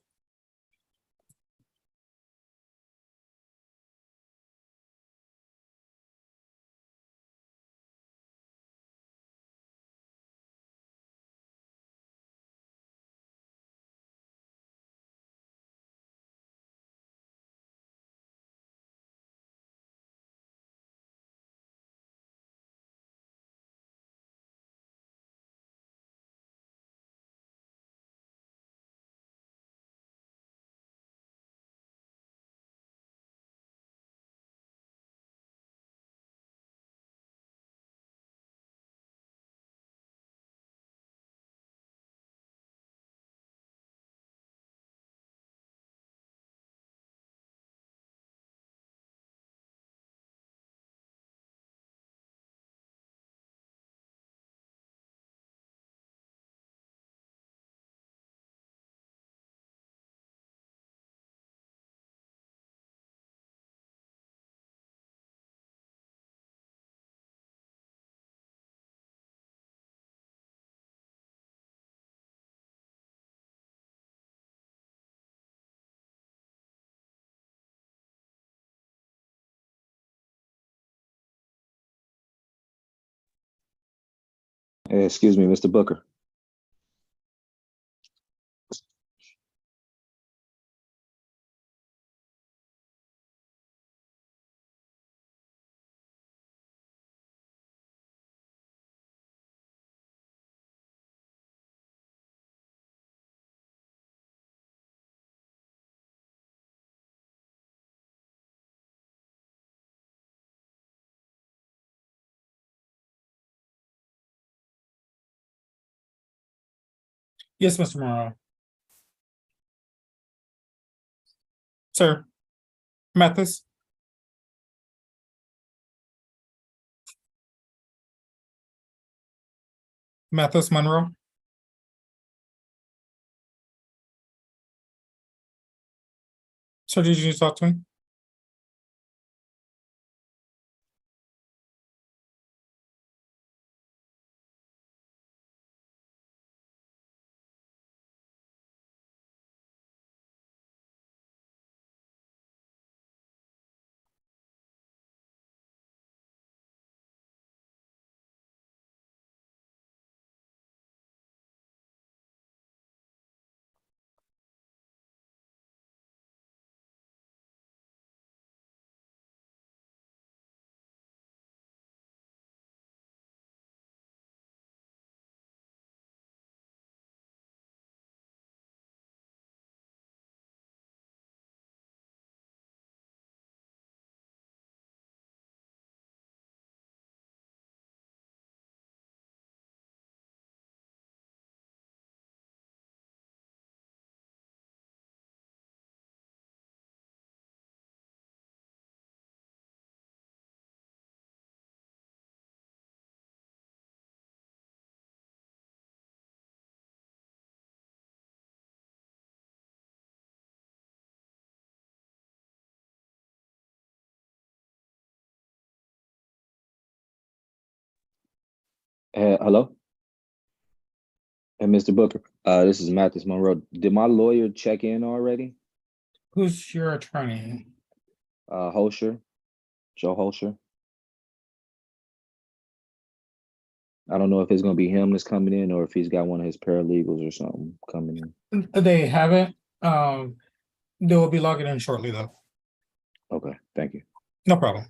Excuse me, Mr. Booker.
Yes, Mr. Morrow. Sir. Mathis. Mathis Monroe. Sir, did you talk to me?
Hello? And Mr. Booker, this is Mathis Monroe. Did my lawyer check in already?
Who's your attorney?
Holscher, Joe Holscher. I don't know if it's gonna be him that's coming in or if he's got one of his paralegals or something coming in.
They haven't. They will be logging in shortly though.
Okay, thank you.
No problem.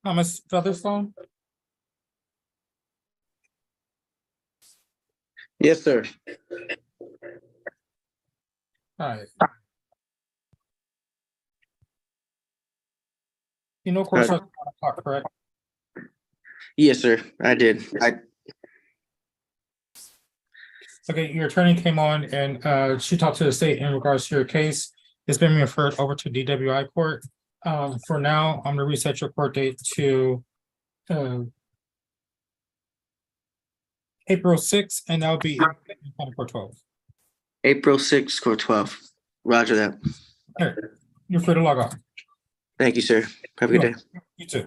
Thomas Featherstone?
Yes, sir.
All right. You know, court starts at 1 o'clock, correct?
Yes, sir. I did.
Okay, your attorney came on and she talked to the state in regards to your case. It's been referred over to DWI court. For now, I'm gonna reset your court date to April 6th, and that'll be Court 12.
April 6th, Court 12. Roger that.
All right, you're free to log off.
Thank you, sir. Have a good day.
You too.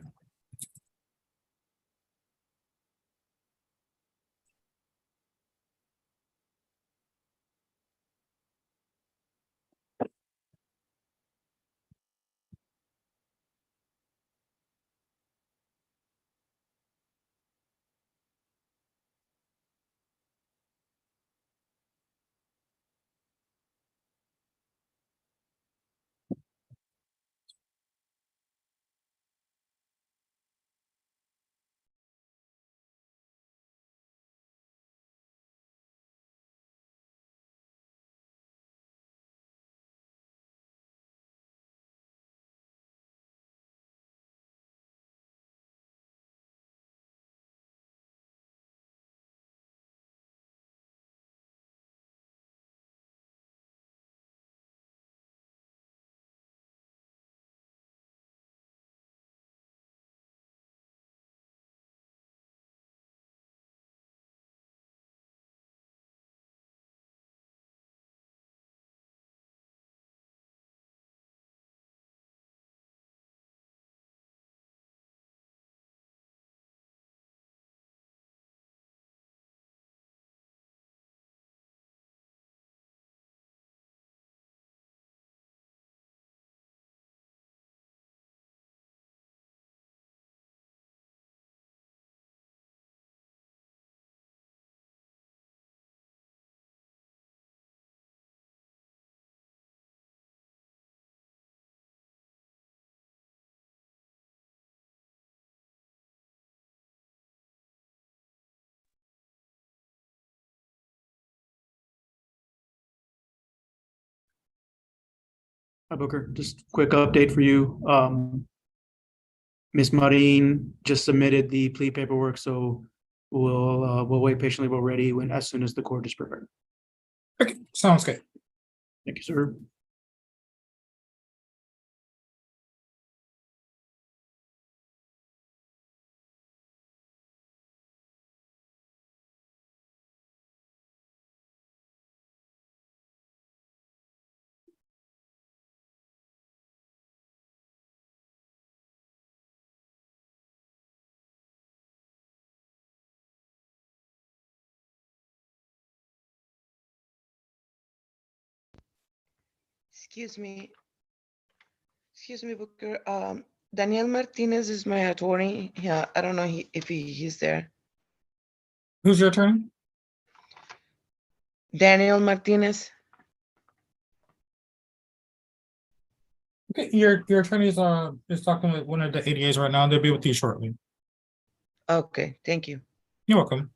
Hi, Booker. Just quick update for you. Ms. Marin just submitted the plea paperwork, so we'll wait patiently. We're ready as soon as the court is prepared.
Okay, sounds good.
Thank you, sir.
Excuse me. Excuse me, Booker. Daniel Martinez is my attorney. Yeah, I don't know if he's there.
Who's your attorney?
Daniel Martinez.
Okay, your attorney is talking with one of the ADAs right now. They'll be with you shortly.
Okay, thank you.
You're welcome.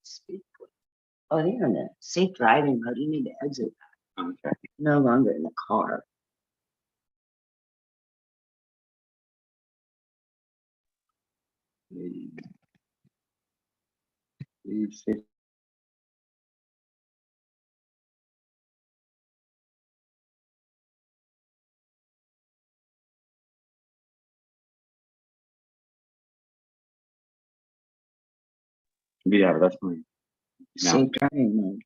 Speak. Oh, the internet. Safe driving mode. You need to exit that contract. No longer in the car.
Leave safe. Yeah, that's fine.
Safe driving mode.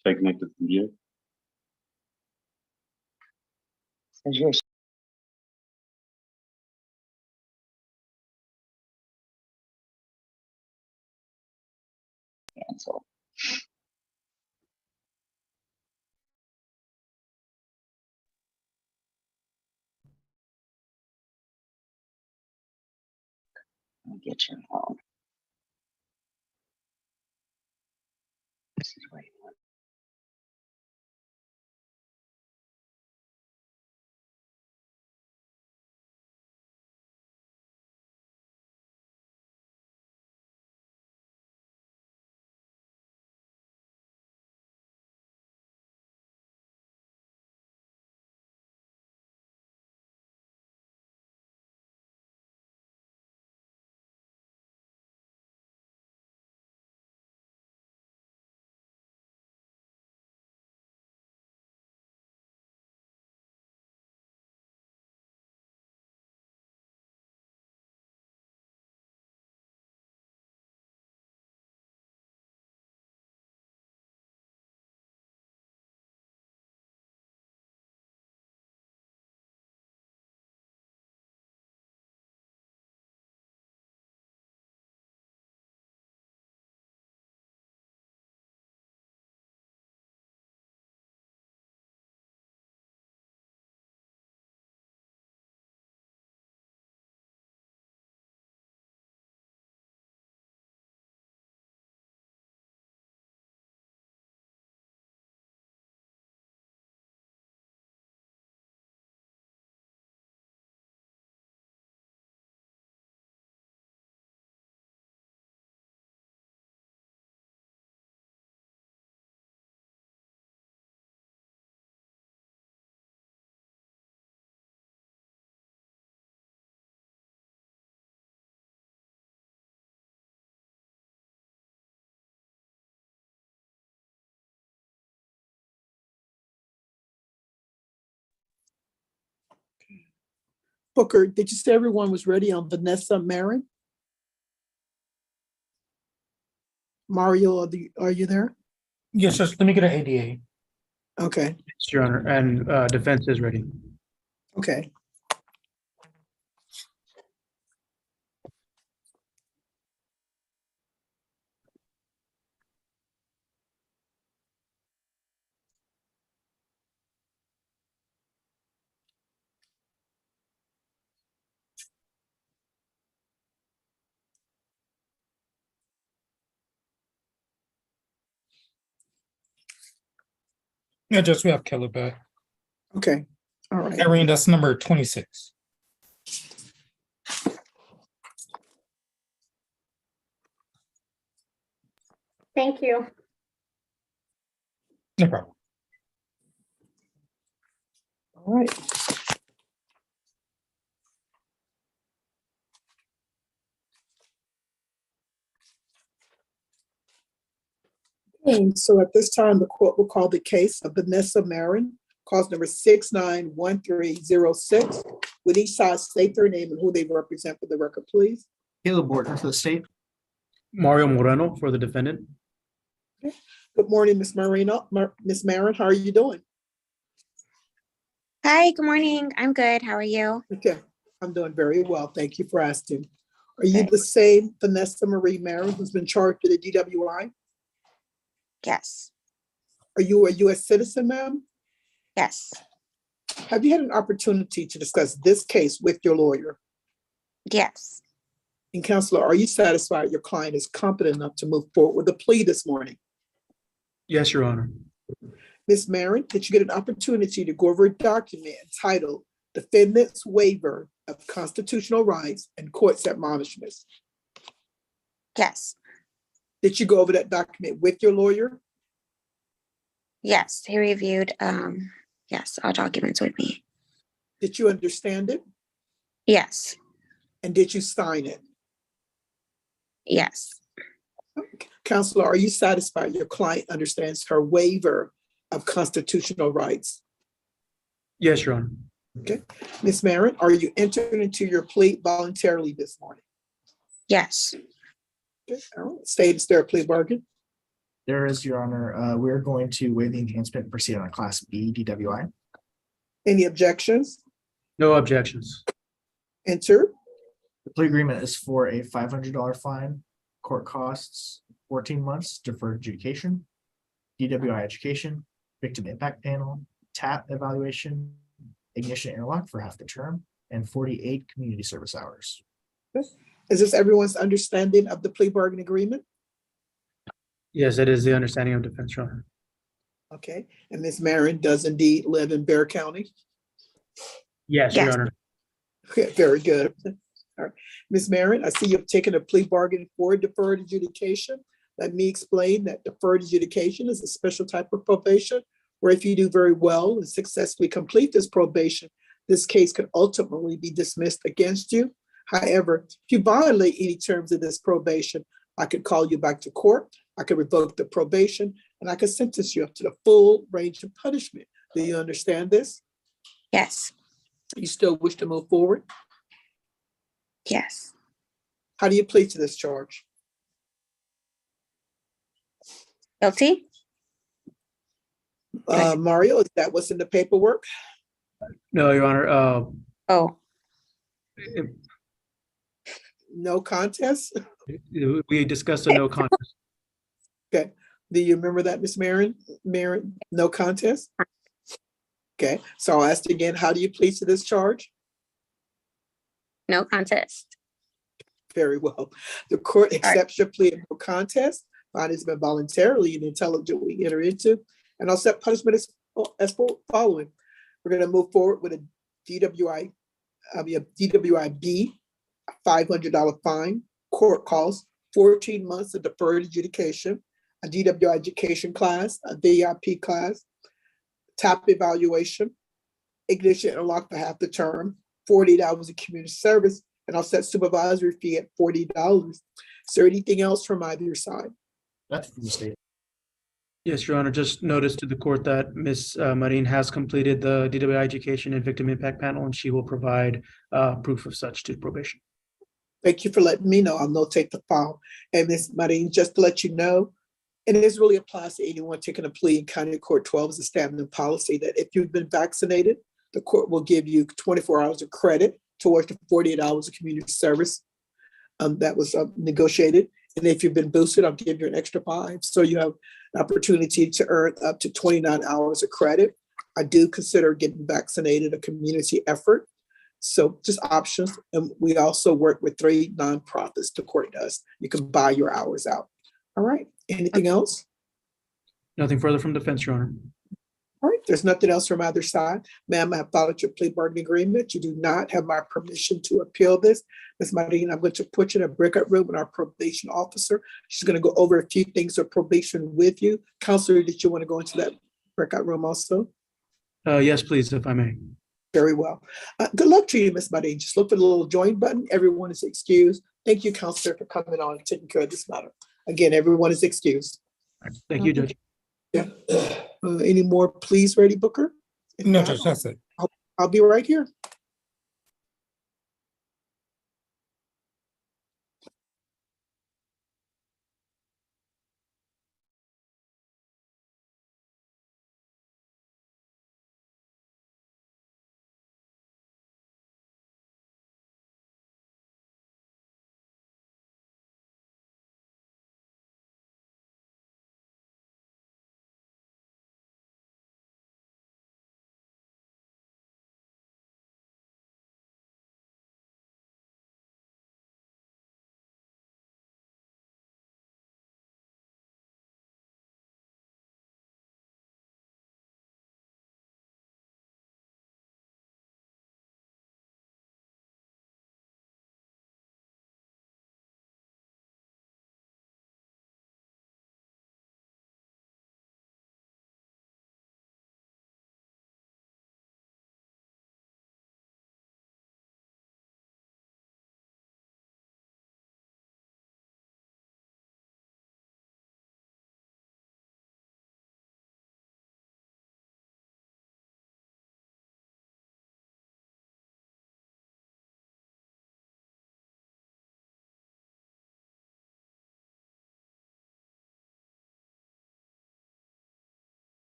Stay connected to you.
Says you're cancel. I'll get your phone. This is what you want.
Booker, did you say everyone was ready on Vanessa Marin? Mario, are you there?
Yes, just let me get an ADA.
Okay,
Yes, Your Honor, and defense is ready.
okay.
Yeah, just we have Caleb back.
Okay, all right.
Irene, that's number 26.
Thank you.
No problem.
All right. And so at this time, the court will call the case of Vanessa Marin, cause number 691306. Would each side state their name and who they represent for the record, please?
Caleb Borton for the state.
Mario Moreno for the defendant.
Good morning, Ms. Marino. Ms. Marin, how are you doing?
Hi, good morning. I'm good. How are you?
Okay, I'm doing very well. Thank you for asking. Are you
Good.
the same Vanessa Marie Marin who's been charged with a DWI?
Yes.
Are you a U.S. citizen, ma'am?
Yes.
Have you had an opportunity to discuss this case with your lawyer?
Yes.
And counselor, are you satisfied your client is competent enough to move forward with a plea this morning?
Yes, Your Honor.
Ms. Marin, did you get an opportunity to go over a document entitled Defendant's Waiver of Constitutional Rights and Court's Admonishments?
Yes.
Did you go over that document with your lawyer?
Yes. He reviewed, yes, all documents with me.
Did you understand it?
Yes.
And did you sign it?
Yes.
Counselor, are you satisfied your client understands her waiver of constitutional rights?
Yes, Your Honor.
Okay. Ms. Marin, are you entering into your plea voluntarily this morning?
Yes.
Okay. All right. State, is there a plea bargain?
There is, Your Honor. We're going to waive the enhancement and proceed on a Class B DWI.
Any objections?
No objections.
Enter.
The plea agreement is for a $500 fine, court costs, 14 months, deferred adjudication, DWI education, victim impact panel, TAP evaluation, ignition interlock for half the term, and 48 community service hours.
Is this everyone's understanding of the plea bargain agreement?
Yes, that is the understanding of defense, Your Honor.
Okay. And Ms. Marin does indeed live in Bear County?
Yes, Your Honor.
Okay, very good. All right. Ms. Marin, I see you've taken a plea bargain for deferred adjudication. Let me explain that deferred adjudication is a special type of probation where if you do very well and successfully complete this probation, this case could ultimately be dismissed against you. However, if you violate any terms of this probation, I could call you back to court, I could revoke the probation, and I could sentence you up to the full range of punishment. Do you understand this?
Yes.
You still wish to move forward?
Yes.
How do you plead to this charge?
Guilty?
Mario, is that what's in the paperwork?
No, Your Honor.
Oh.
No contest?
We discussed a no contest.
Okay. Do you remember that, Ms. Marin? Marin, no contest? Okay. So I'll ask again, how do you plead to this charge?
No contest.
Very well. The court accepts your plea of no contest. Fine has been voluntarily and intelligently entered into. And I'll set punishment as following. We're going to move forward with a DWI B, a $500 fine, court costs, 14 months of deferred adjudication, a DWI education class, a VIP class, TAP evaluation, ignition interlock for half the term, 48 hours of community service, and I'll set supervisory fee at $40. Is there anything else from either side?
That's from the state.
Yes, Your Honor. Just notice to the court that Ms. Marin has completed the DWI education and victim impact panel, and she will provide proof of such to probation.
Thank you for letting me know. I'll notate the file. And Ms. Marin, just to let you know, and this really applies to anyone taking a plea in County Court 12 as a standing policy that if you've been vaccinated, the court will give you 24 hours of credit towards the 48 hours of community service that was negotiated. And if you've been boosted, I'll give you an extra 5. So you have an opportunity to earn up to 29 hours of credit. I do consider getting vaccinated a community effort. So just options. And we also work with 3 nonprofits the court does. You can buy your hours out. All right. Anything else?
Nothing further from defense, Your Honor.
All right. There's nothing else from either side. Ma'am, I have followed your plea bargain agreement. You do not have my permission to appeal this. Ms. Martin, I'm going to put you in a breakout room with our probation officer. She's going to go over a few things of probation with you. Counselor, did you want to go into that breakout room also?
Yes, please, if I may.
Very well. Good luck to you, Ms. Martin. Just look for the little join button. Everyone is excused. Thank you, Counselor, for coming on and taking care of this matter. Again, everyone is excused.
Thank you, Judge.
Yeah. Any more pleas ready, Booker? If
No,
not,
Judge, that's it.
I'll be right here.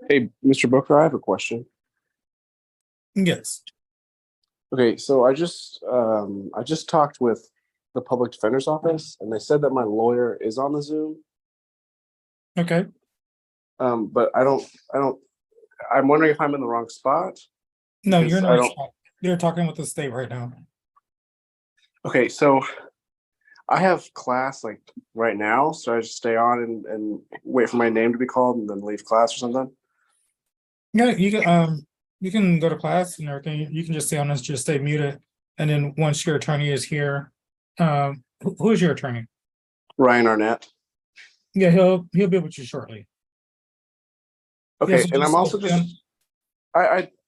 Hey, Mr. Booker, I have a question.
Yes.
Okay, so I just talked with the public defender's office, and they said that my lawyer is on the Zoom.
Okay.
But I'm wondering if I'm in the wrong spot.
No,
because
you're
I
not.
don't.
You're talking with the state right now.
Okay, so I have class like right now, so I just stay on and wait for my name to be called and then leave class or something.
Yeah, you can go to class and everything. You can just stay on this, just stay muted. And then once your attorney is here, who is your attorney?
Ryan Arnett.
Yeah, he'll be with you shortly.
Okay,
so
and I'm
just
also
stay on-
just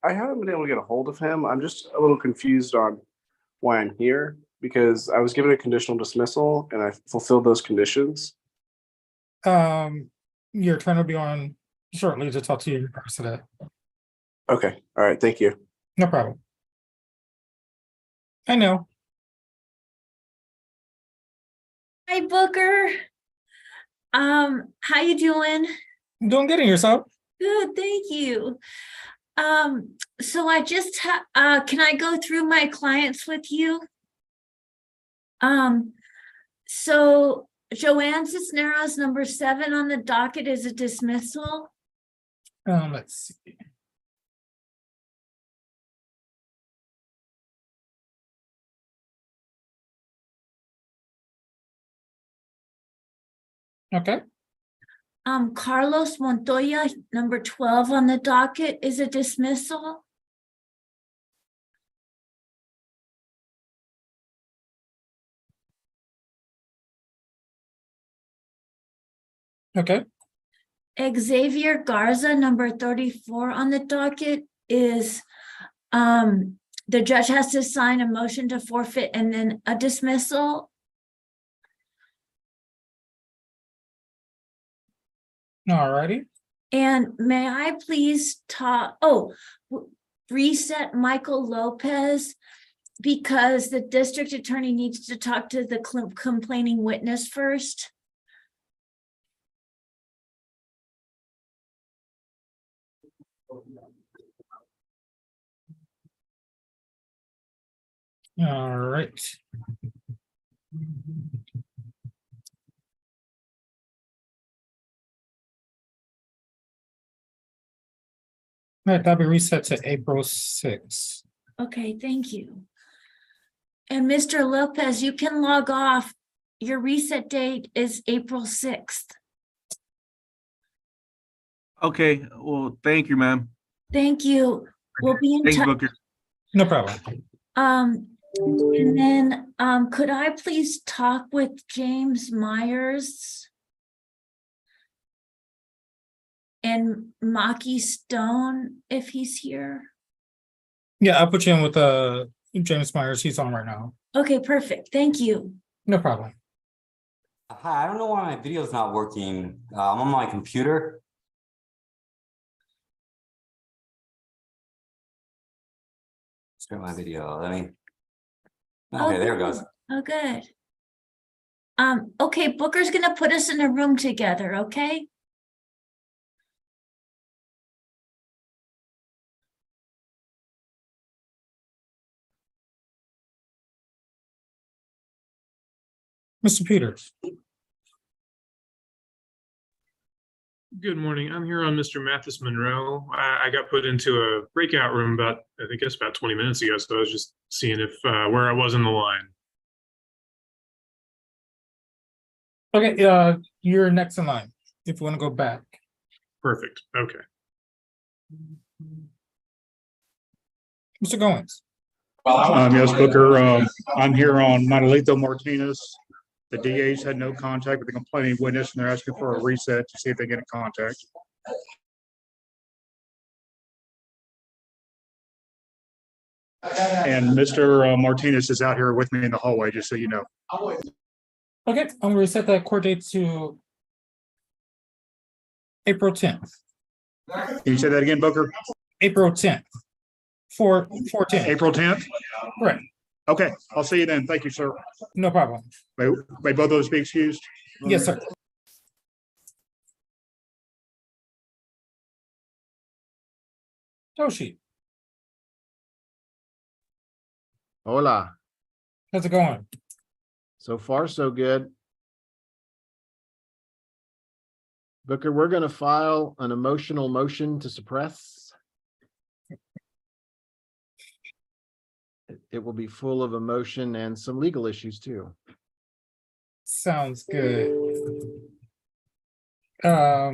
I haven't been able to get a hold of him. I'm just a little confused on why I'm here because I was given a conditional dismissal and I fulfilled those conditions.
Your attorney will be on shortly to talk to you in regards to that.
Okay, all right, thank you.
No problem. I know.
Hi, Booker. How you doing?
Doing good in yourself.
Good, thank you. So I just can I go through my clients with you? So Joanne Cisneros, number 7 on the docket is a dismissal.
Let's see. Okay.
Carlos Montoya, number 12 on the docket is a dismissal.
Okay.
Xavier Garza, number 34 on the docket is, the judge has to sign a motion to forfeit and then a dismissal.
Alrighty.
And may I please reset Michael Lopez because the district attorney needs to talk to the complaining witness first.
All right. All right, that'll be reset to April 6th.
Okay, thank you. And Mr. Lopez, you can log off. Your reset date is April 6th.
Okay, well, thank you, ma'am.
Thank you. We'll be in
Thanks,
touch.
Booker.
No problem.
And then, could I please talk with James Myers and Maki Stone if he's here?
Yeah, I'll put you in with James Myers. He's on right now.
Okay, perfect. Thank you.
No problem.
Hi, I don't know why my video is not working. I'm on my computer. Start my video. Let me. Okay, there it goes.
Oh, good. Okay, Booker's gonna put us in a room together, okay?
Mr. Peters.
Good morning. I'm here on Mr. Mathis Monroe. I got put into a breakout room about 20 minutes ago. So I was just seeing if where I was in the line.
Okay, you're next in line if you want to go back.
Perfect. Okay.
Mr. Goins.
Yes, Booker. I'm here on Manolito Martinez. The DA's had no contact with the complaining witness, and they're asking for a reset to see if they get in contact. And Mr. Martinez is out here with me in the hallway, just so you know.
Okay, I'm gonna reset that court date to April 10th.
Can you say that again, Booker?
April 10th. 4/10.
April 10th?
Correct.
Okay, I'll see you then. Thank you, sir.
No problem.
May both of those be excused?
Yes, sir. Toshi,
Hola.
how's it going?
So far, so good. Booker, we're going to file an emotional motion to suppress. It will be full of emotion and some legal issues too.
Sounds good. For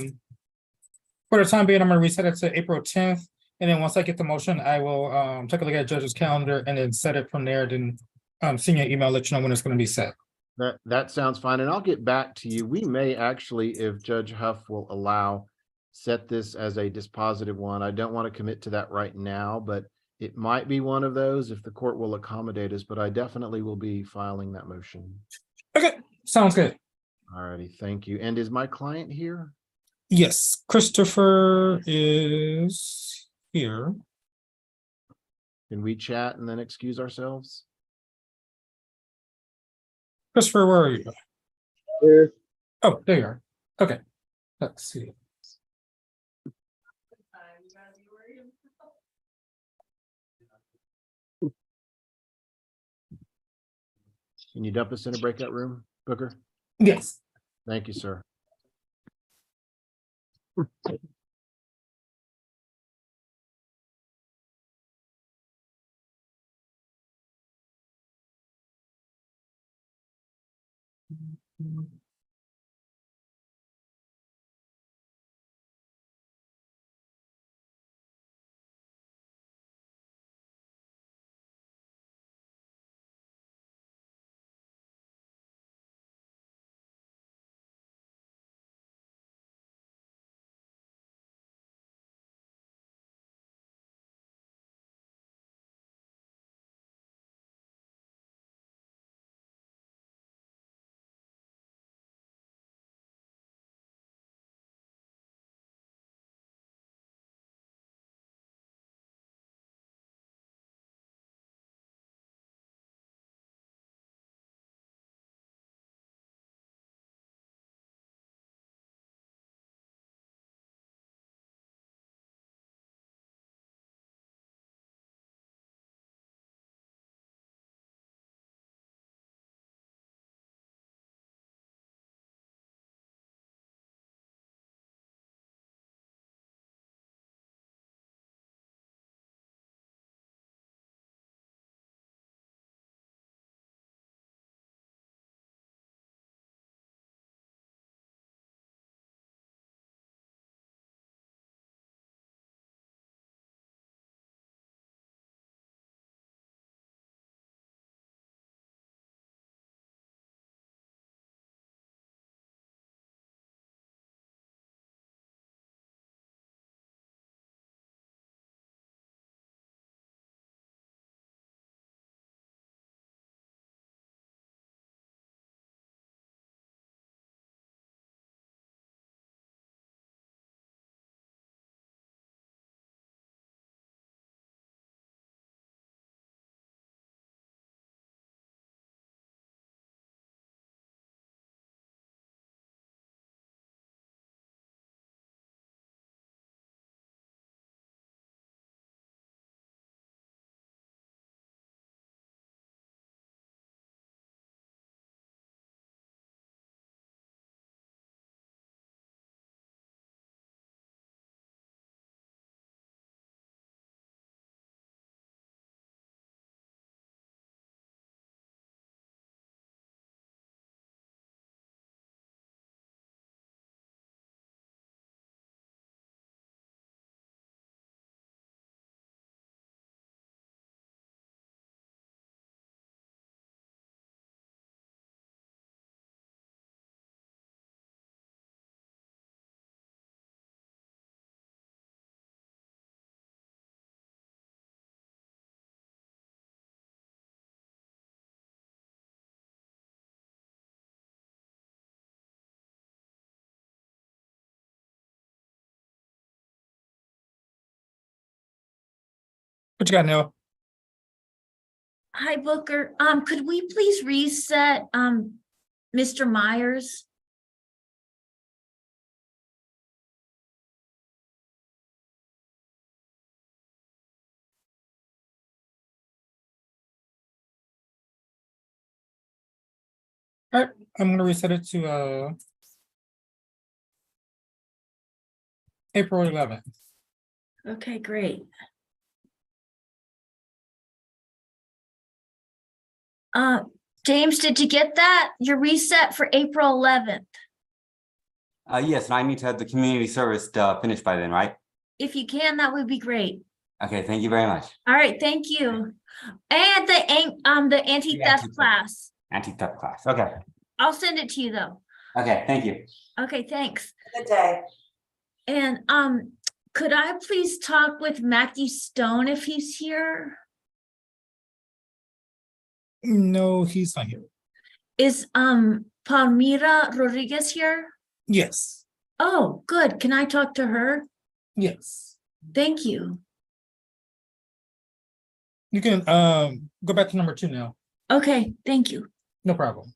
the time being, I'm gonna reset it to April 10th. And then once I get the motion, I will take a look at judge's calendar and then set it from there. Then send you an email, let you know when it's gonna be set.
That sounds fine. And I'll get back to you. We may actually, if Judge Huff will allow, set this as a dispositive one. I don't want to commit to that right now, but it might be one of those if the court will accommodate us, but I definitely will be filing that motion.
Okay, sounds good.
All righty, thank you. And is my client here?
Yes, Christopher is here.
Can we chat and then excuse ourselves?
Christopher, where are you?
Here.
Oh, there you are. Okay, let's see.
Can you dump us in a breakout room, Booker?
Yes.
Thank you, sir.
What you got, Noah?
Hi, Booker. Could we please reset, Mr. Myers?
I'm gonna reset it to April 11th.
Okay, great. James, did you get that? Your reset for April 11th.
Yes, and I need to have the community service finished by then, right?
If you can, that would be great.
Okay, thank you very much.
All right, thank you. And the anti-theft class.
Anti-theft class. Okay.
I'll send it to you though.
Okay, thank you.
Okay, thanks.
Good day.
And could I please talk with Matthew Stone if he's here?
No, he's not here.
Is Palmira Rodriguez here?
Yes.
Oh, good. Can I talk to her?
Yes.
Thank you.
You can go back to number 2 now.
Okay, thank you.
No problem.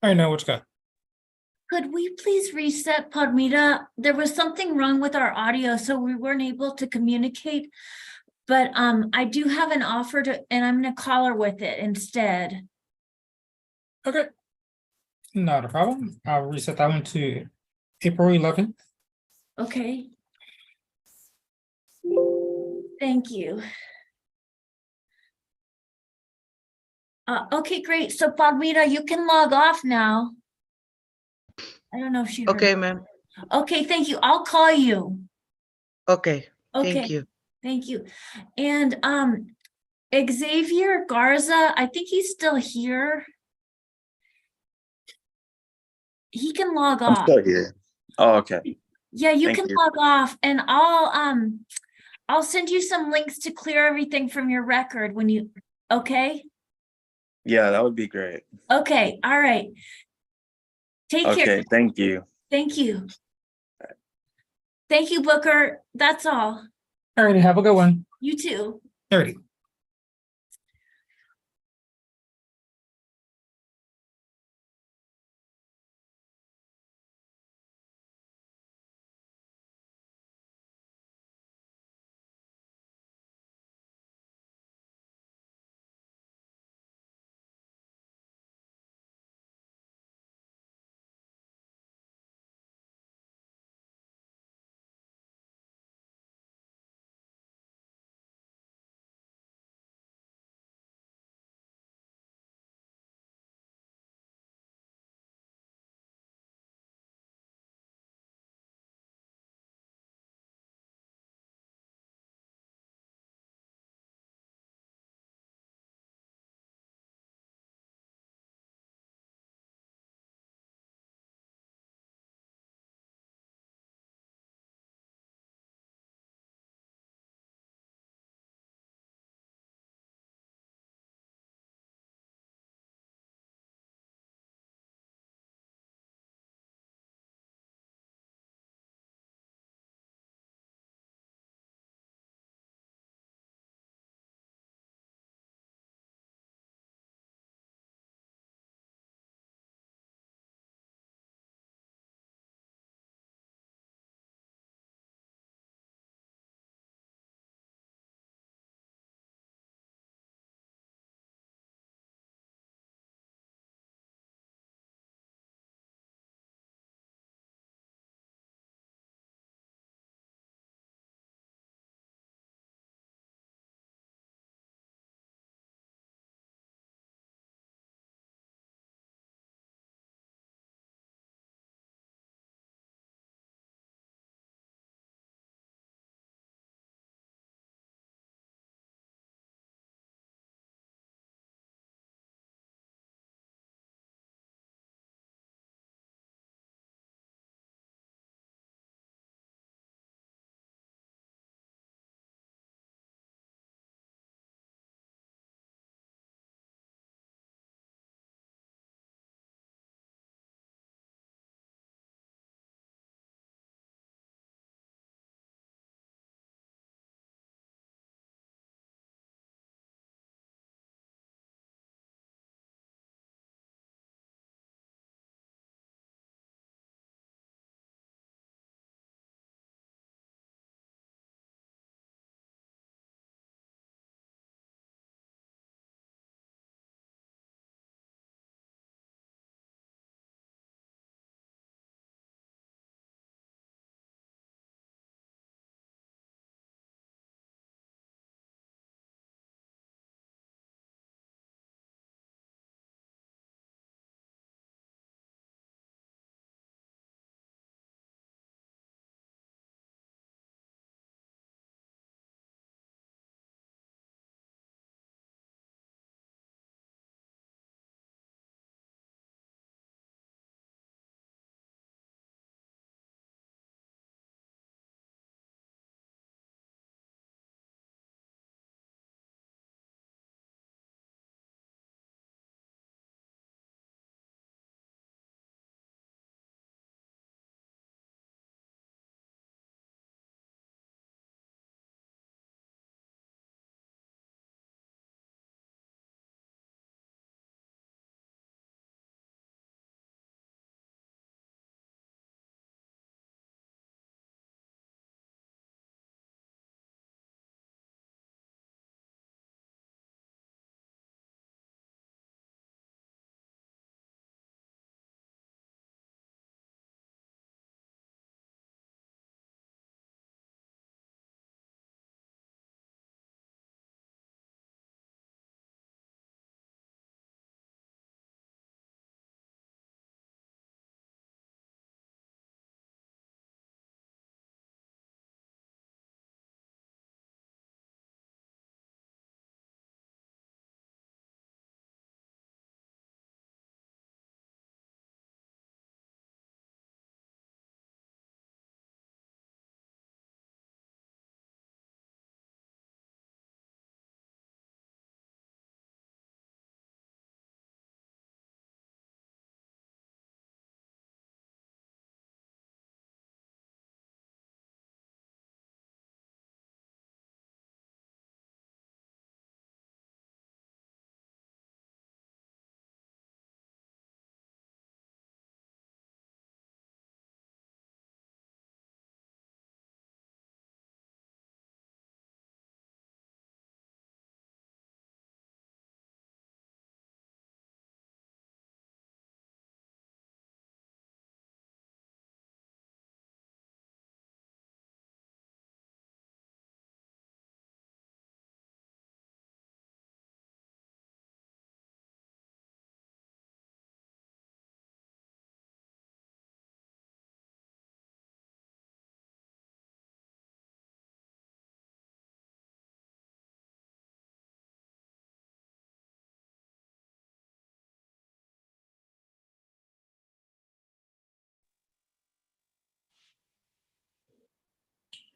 All right, now what you got?
Could we please reset Palmira? There was something wrong with our audio, so we weren't able to communicate. But I do have an offer and I'm gonna call her with it instead.
Okay. Not a problem. I'll reset that one to April 11th.
Okay. Thank you. Okay, great. So Palmira, you can log off now. I don't know if she heard.
Okay, ma'am.
Okay, thank you. I'll call you.
Okay,
Okay.
thank you.
Thank you. And Xavier Garza, I think he's still here. He can log
I'm
off.
still here. Oh, okay.
Yeah, you
Thank
can
you.
log off, and I'll send you some links to clear everything from your record when you, okay?
Yeah, that would be great.
Okay, all right. Take care.
Okay, thank you.
Thank you. Thank you, Booker. That's all.
All righty, have a good one.
You too.
All righty.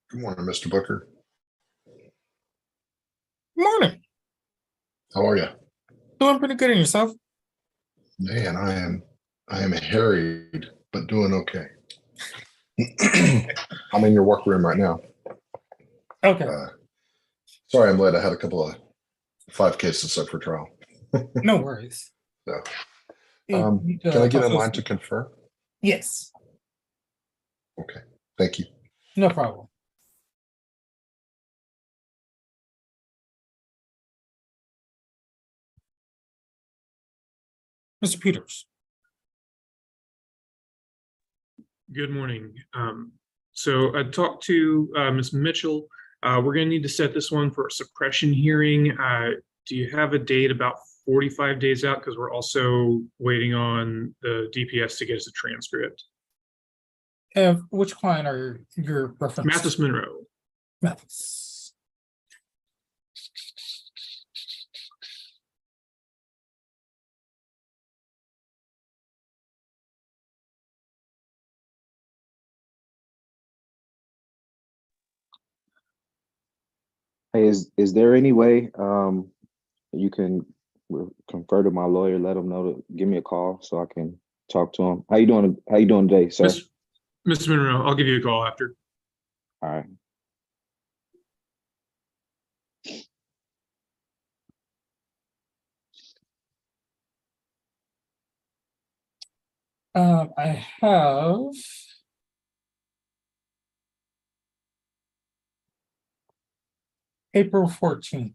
Good morning, Mr. Booker.
Morning.
How are you?
Doing pretty good in yourself.
Man, I am harried, but doing okay. I'm in your workroom right now.
Okay.
Sorry I'm late. I had a couple of 5 cases set for trial.
No worries.
So,
You,
can I get in
also-
line to confer?
Yes,
Okay, thank you.
no problem. Mr. Peters.
Good morning. So I talked to Ms. Mitchell. We're going to need to set this one for a suppression hearing. Do you have a date about 45 days out? Because we're also waiting on the DPS to get us a transcript.
Which client are your reference?
Mathis Monroe.
Mathis.
Hey, is there any way you can confer to my lawyer, let him know to give me a call so I can talk to him? How you doing? How you doing today, sir?
Mr. Monroe, I'll give you a call after.
All right.
I have April 14th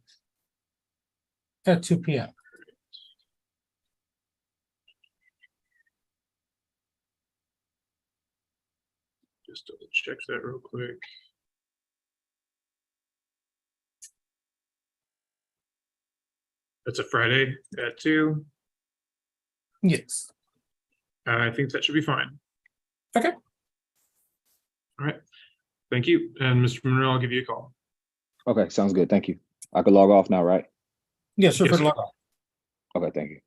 at 2 p.m.
Just double check that real quick. That's a Friday at 2.
Yes.
I think that should be fine.
Okay.
All right. Thank you. And Mr. Monroe, I'll give you a call.
Okay, sounds good. Thank you. I can log off now, right?
Yes, sure.
Yes,
For the
sir.
log off.
Okay, thank you.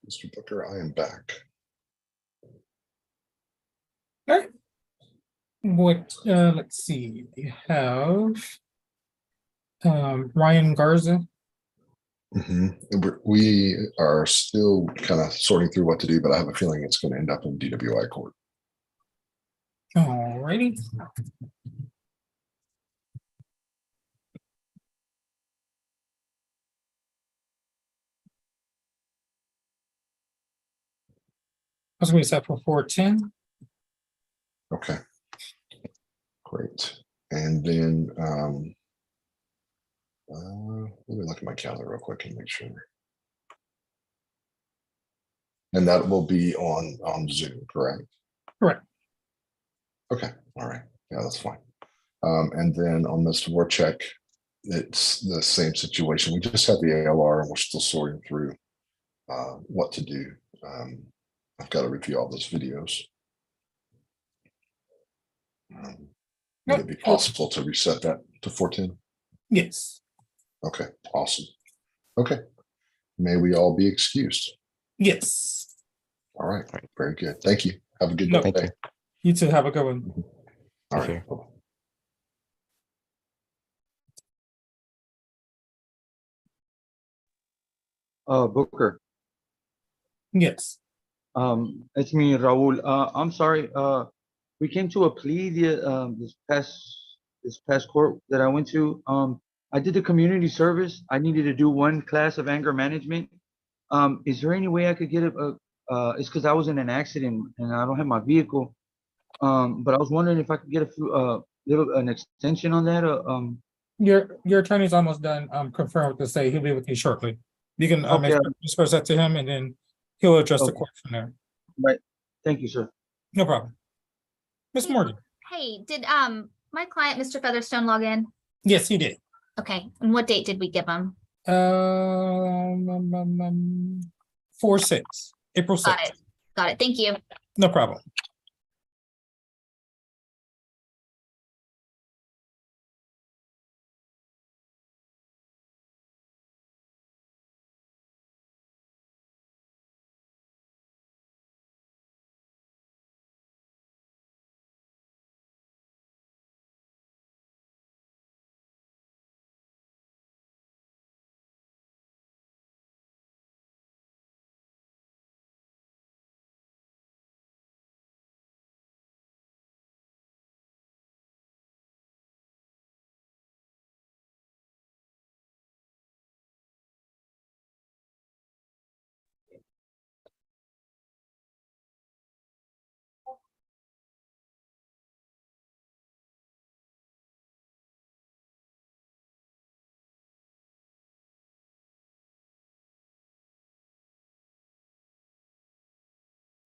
Mr. Booker, I am back.
All right. What, let's see, we have Ryan Garza.
We are still kind of sorting through what to do, but I have a feeling it's going to end up in DWI court.
All righty. That's gonna be set for 410.
Okay. Great. And then let me look at my calendar real quick and make sure. And that will be on Zoom, correct?
Correct.
Okay, all right. Yeah, that's fine. And then on Mr. Warcheck, it's the same situation. We just had the ALR and we're still sorting through what to do. I've got to review all those videos. Would it be possible to reset that to 410?
Yes.
Okay, awesome. Okay, may we all be excused.
Yes.
All right, very good. Thank you. Have a good
No,
day.
You too. Have a good one.
All right.
Booker.
Yes.
It's me, Raul. I'm sorry. We came to a plea this past court that I went to. I did the community service. I needed to do one class of anger management. Is there any way I could get it's because I was in an accident and I don't have my vehicle. But I was wondering if I could get an extension on that.
Your attorney's almost done. Confirm with the state. He'll be with you shortly. You can
Okay.
disperse that to him, and then he'll address the
Okay.
court from there.
Right. Thank you, sir.
No problem. Miss Morgan.
Hey, did my client, Mr. Featherstone, log in?
Yes, he did.
Okay, and what date did we give him?
4/6, April 6th.
Got it. Got it. Thank you.
No problem.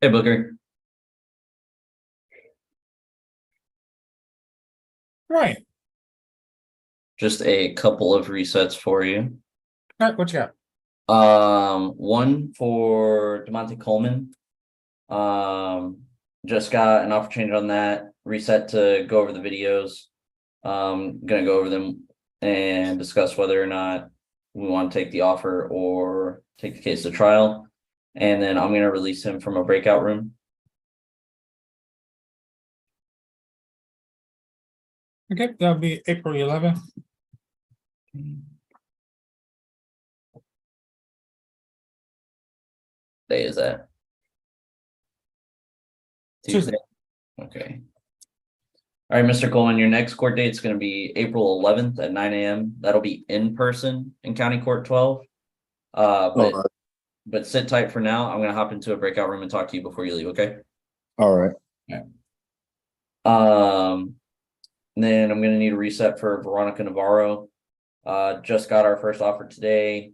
Hey, Booker.
Right.
Just a couple of resets for you.
All right, what you got?
One for DeMonte Coleman. Just got an offer change on that. Reset to go over the videos. Gonna go over them and discuss whether or not we want to take the offer or take the case to trial. And then I'm gonna release him from a breakout room.
Okay, that'll be April 11th.
Day is that?
Tuesday.
Okay. All right, Mr. Coleman, your next court date is going to be April 11th at 9 a.m. That'll be in person in County Court 12. But sit tight for now. I'm going to hop into a breakout room and talk to you before you leave, okay?
All right.
Yeah. Then I'm going to need a reset for Veronica Navarro. Just got our first offer today.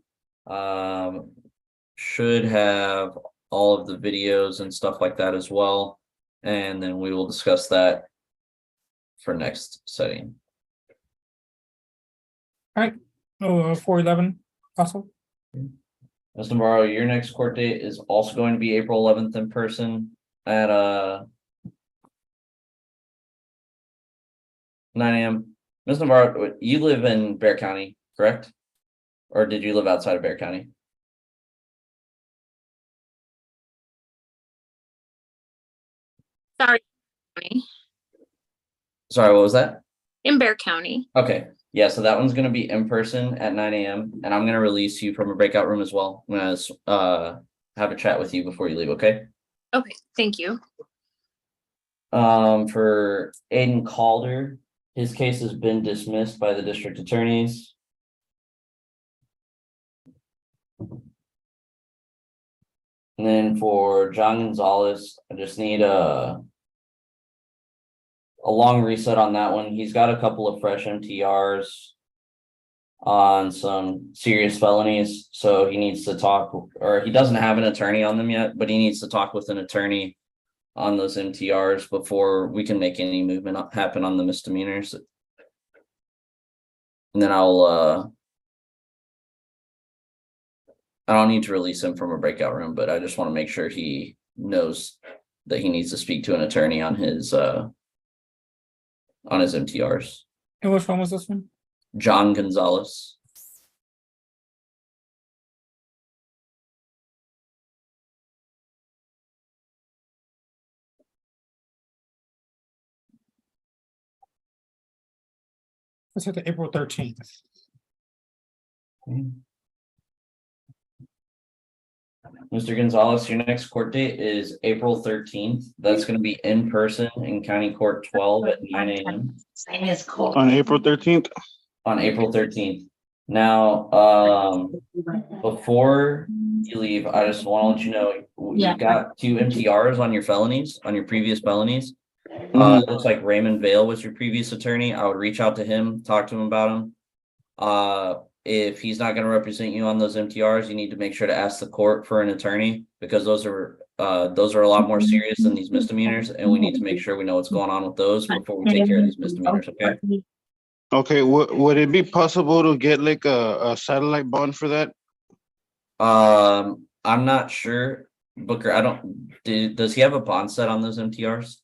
Should have all of the videos and stuff like that as well. And then we will discuss that for next setting.
All right. 4/11 also.
Ms. Navarro, your next court date is also going to be April 11th in person at 9 a.m. Ms. Navarro, you live in Bear County, correct? Or did you live outside of Bear County?
Sorry.
Sorry, what was that?
In Bear County.
Okay. Yeah, so that one's going to be in person at 9 a.m. and I'm going to release you from a breakout room as well. I'm going to have a chat with you before you leave, okay?
Okay, thank you.
For Aiden Calder, his case has been dismissed by the district attorneys. And then for John Gonzalez, I just need a a long reset on that one. He's got a couple of fresh MTRs on some serious felonies, so he needs to talk, or he doesn't have an attorney on them yet, but he needs to talk with an attorney on those MTRs before we can make any movement happen on the misdemeanors. And then I don't need to release him from a breakout room, but I just want to make sure he knows that he needs to speak to an attorney on his MTRs.
And which one was this one?
John Gonzalez.
Let's hit the April 13th.
Mr. Gonzalez, your next court date is April 13th. That's going to be in person in County Court 12 at 9 a.m.
On April 13th?
On April 13th. Now, before you leave, I just want to let you know, you got 2 MTRs on your felonies, on your previous felonies. It looks like Raymond Vale was your previous attorney. I would reach out to him, talk to him about him. If he's not going to represent you on those MTRs, you need to make sure to ask the court for an attorney, because those are a lot more serious than these misdemeanors, and we need to make sure we know what's going on with those before we take care of these misdemeanors. Okay.
Okay, would it be possible to get like a satellite bond for that?
I'm not sure, Booker. Does he have a bond set on those MTRs?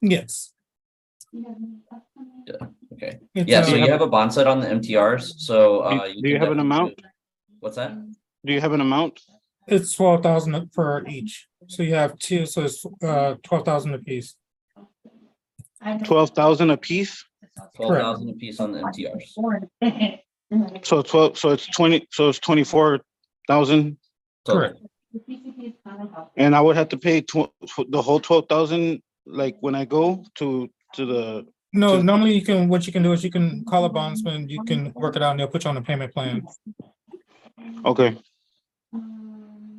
Yes.
Yeah. Okay.
It's,
Yeah. So you have a bond set on the MTRs. So
do you have an amount?
What's that?
Do you have an amount?
It's 12,000 for each. So you have 2, so it's 12,000 apiece.
12,000 a piece?
12,000 a piece on the MTRs.
So 12, so it's 20, so it's 24,000.
Correct.
And I would have to pay the whole 12,000, like when I go to the.
No, normally what you can do is you can call a bondsman, you can work it out and they'll put you on a payment plan.
Okay.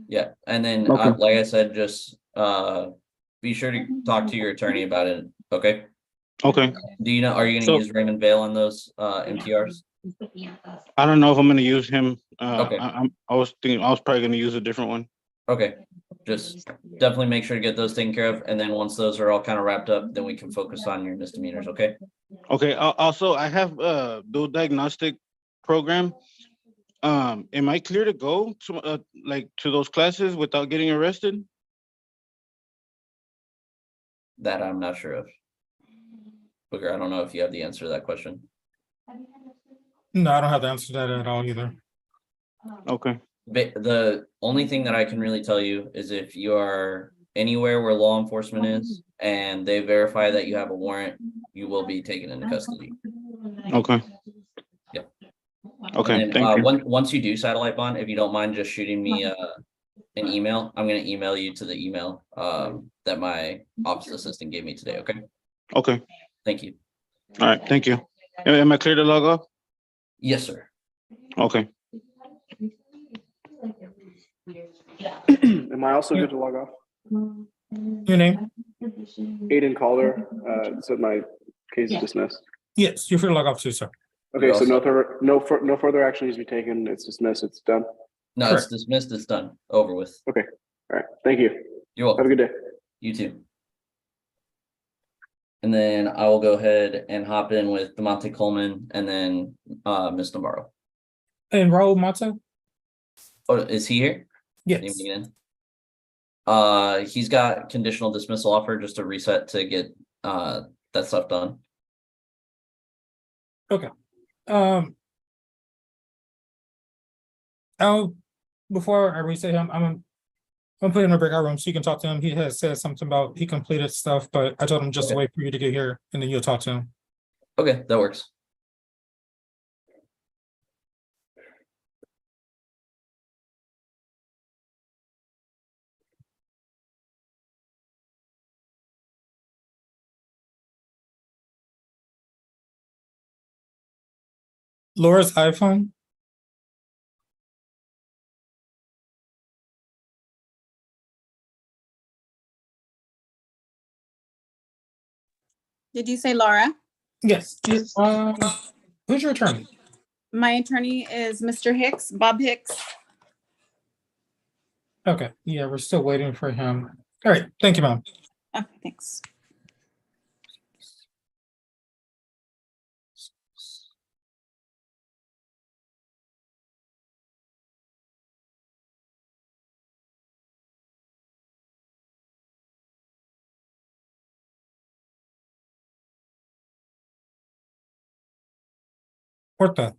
Yeah. And then,
Okay.
like I said, just be sure to talk to your attorney about it. Okay.
Okay.
Do you know, are you going to use Raymond Vale on those MTRs?
I don't know if I'm going to use him.
Okay.
I was thinking I was probably going to use a different one.
Okay. Just definitely make sure to get those taken care of. And then once those are all kind of wrapped up, then we can focus on your misdemeanors. Okay.
Okay. Also, I have a dual diagnostic program. Am I clear to go to to those classes without getting arrested?
That I'm not sure of. Booker, I don't know if you have the answer to that question.
No, I don't have the answer to that at all either.
Okay.
The only thing that I can really tell you is if you are anywhere where law enforcement is and they verify that you have a warrant, you will be taken into custody.
Okay.
Yeah.
Okay.
And
Thank you.
Once you do satellite bond, if you don't mind just shooting me an email, I'm going to email you to the email that my office assistant gave me today. Okay.
Okay.
Thank you.
All right. Thank you. Am I clear to log off?
Yes, sir.
Okay.
Am I also good to log off?
Your name?
Aiden Calder, said my case is dismissed.
Yes, you're free to log off too, sir.
Okay, so no further action needs to be taken. It's dismissed. It's done.
No,
Correct.
It's dismissed. It's done. Over with.
Okay. All right. Thank you.
You're welcome.
Have a good day.
You too. And then I will go ahead and hop in with DeMonte Coleman and then Ms. Navarro.
And Raul Mata?
Oh, is he here?
Yes.
Need me in? He's got conditional dismissal offer just to reset to get that stuff done.
Okay. Before I reset him, I'm gonna put him in a breakout room so you can talk to him. He has said something about he completed stuff, but I told him just to wait for you to get here and then you'll talk to him.
Okay, that works.
Laura's iPhone?
Did you say Laura?
Yes, who's your attorney?
My attorney is Mr. Hicks, Bob Hicks.
Okay, yeah, we're still waiting for him. All right, thank you, ma'am.
Okay, thanks.
Porta.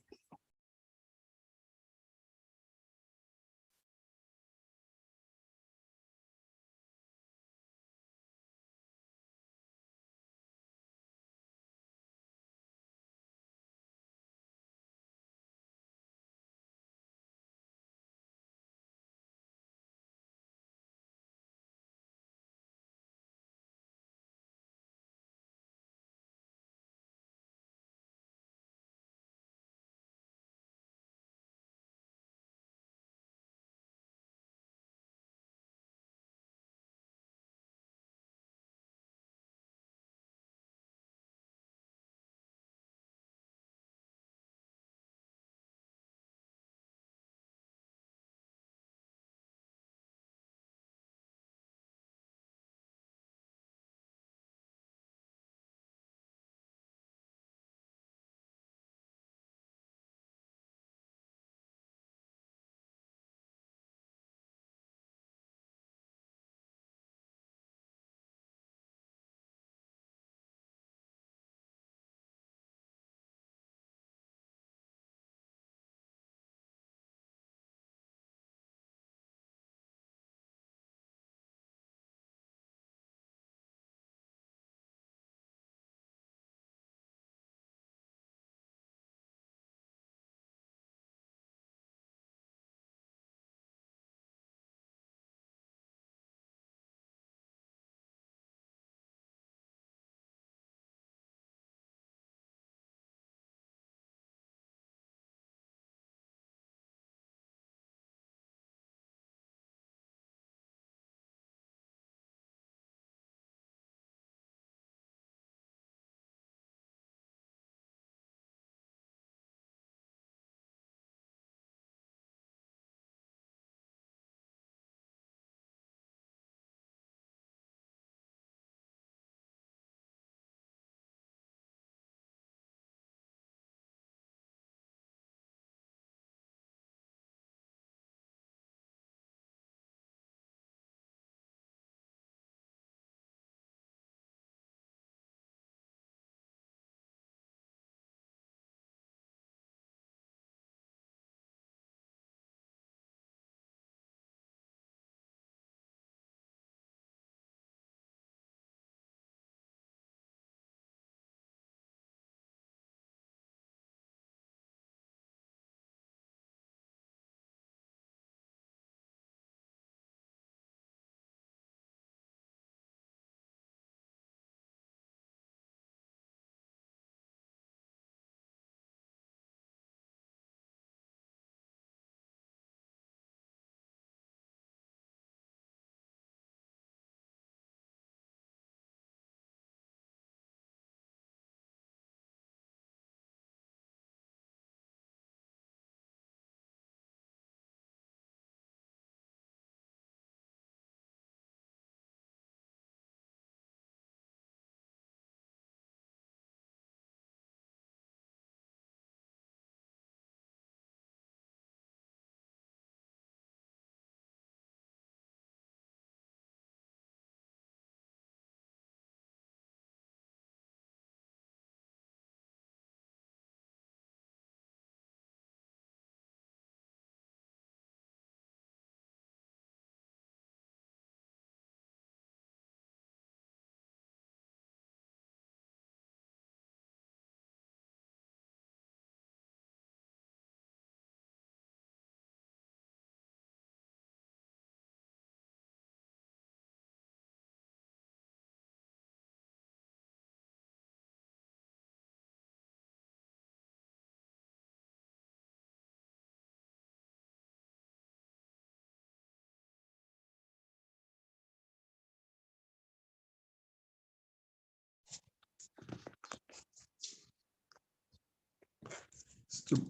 Mr.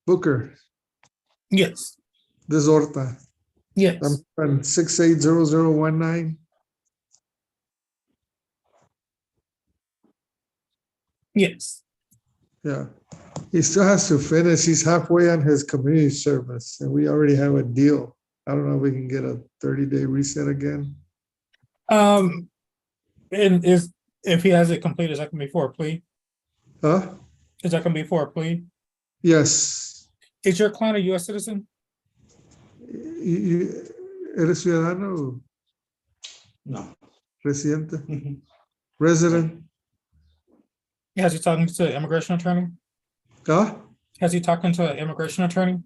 Booker,
Yes,
Desorta.
yes,
I'm 680019.
yes.
Yeah. He still has to finish. He's halfway on his community service and we already have a deal. I don't know if we can get a 30-day reset again.
And is, if he has it complete, is that gonna be for a plea?
Huh?
Is that gonna be for a plea?
Yes.
Is your client a US citizen?
¿Eres ciudadano?
No.
Residente? Resident?
Has he talking to an immigration attorney?
¿Ah?
Has he talking to an immigration attorney?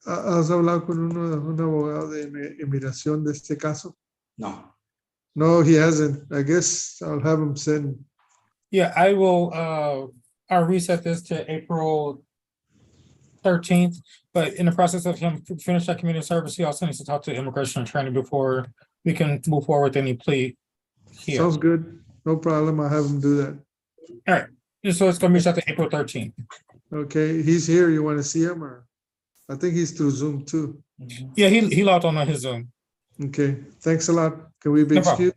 ¿Has hablado con un abogado de inmigración de este caso?
No.
No, he hasn't. I guess I'll have him send.
Yeah, I will, I'll reset this to April 13th, but in the process of him finish that community service, he also needs to talk to immigration attorney before we can move forward with any plea here.
Sounds good. No problem. I'll have him do that.
All right, so it's gonna be set to April 13th.
Okay, he's here. You want to see him or? I think he's through Zoom too.
Yeah, he logged on his Zoom.
Okay, thanks a lot. Can we be
No problem.
excused?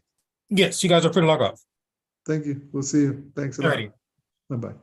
Yes, you guys are free to log off.
Thank you. We'll see you. Thanks a lot.
Alrighty.
Bye-bye.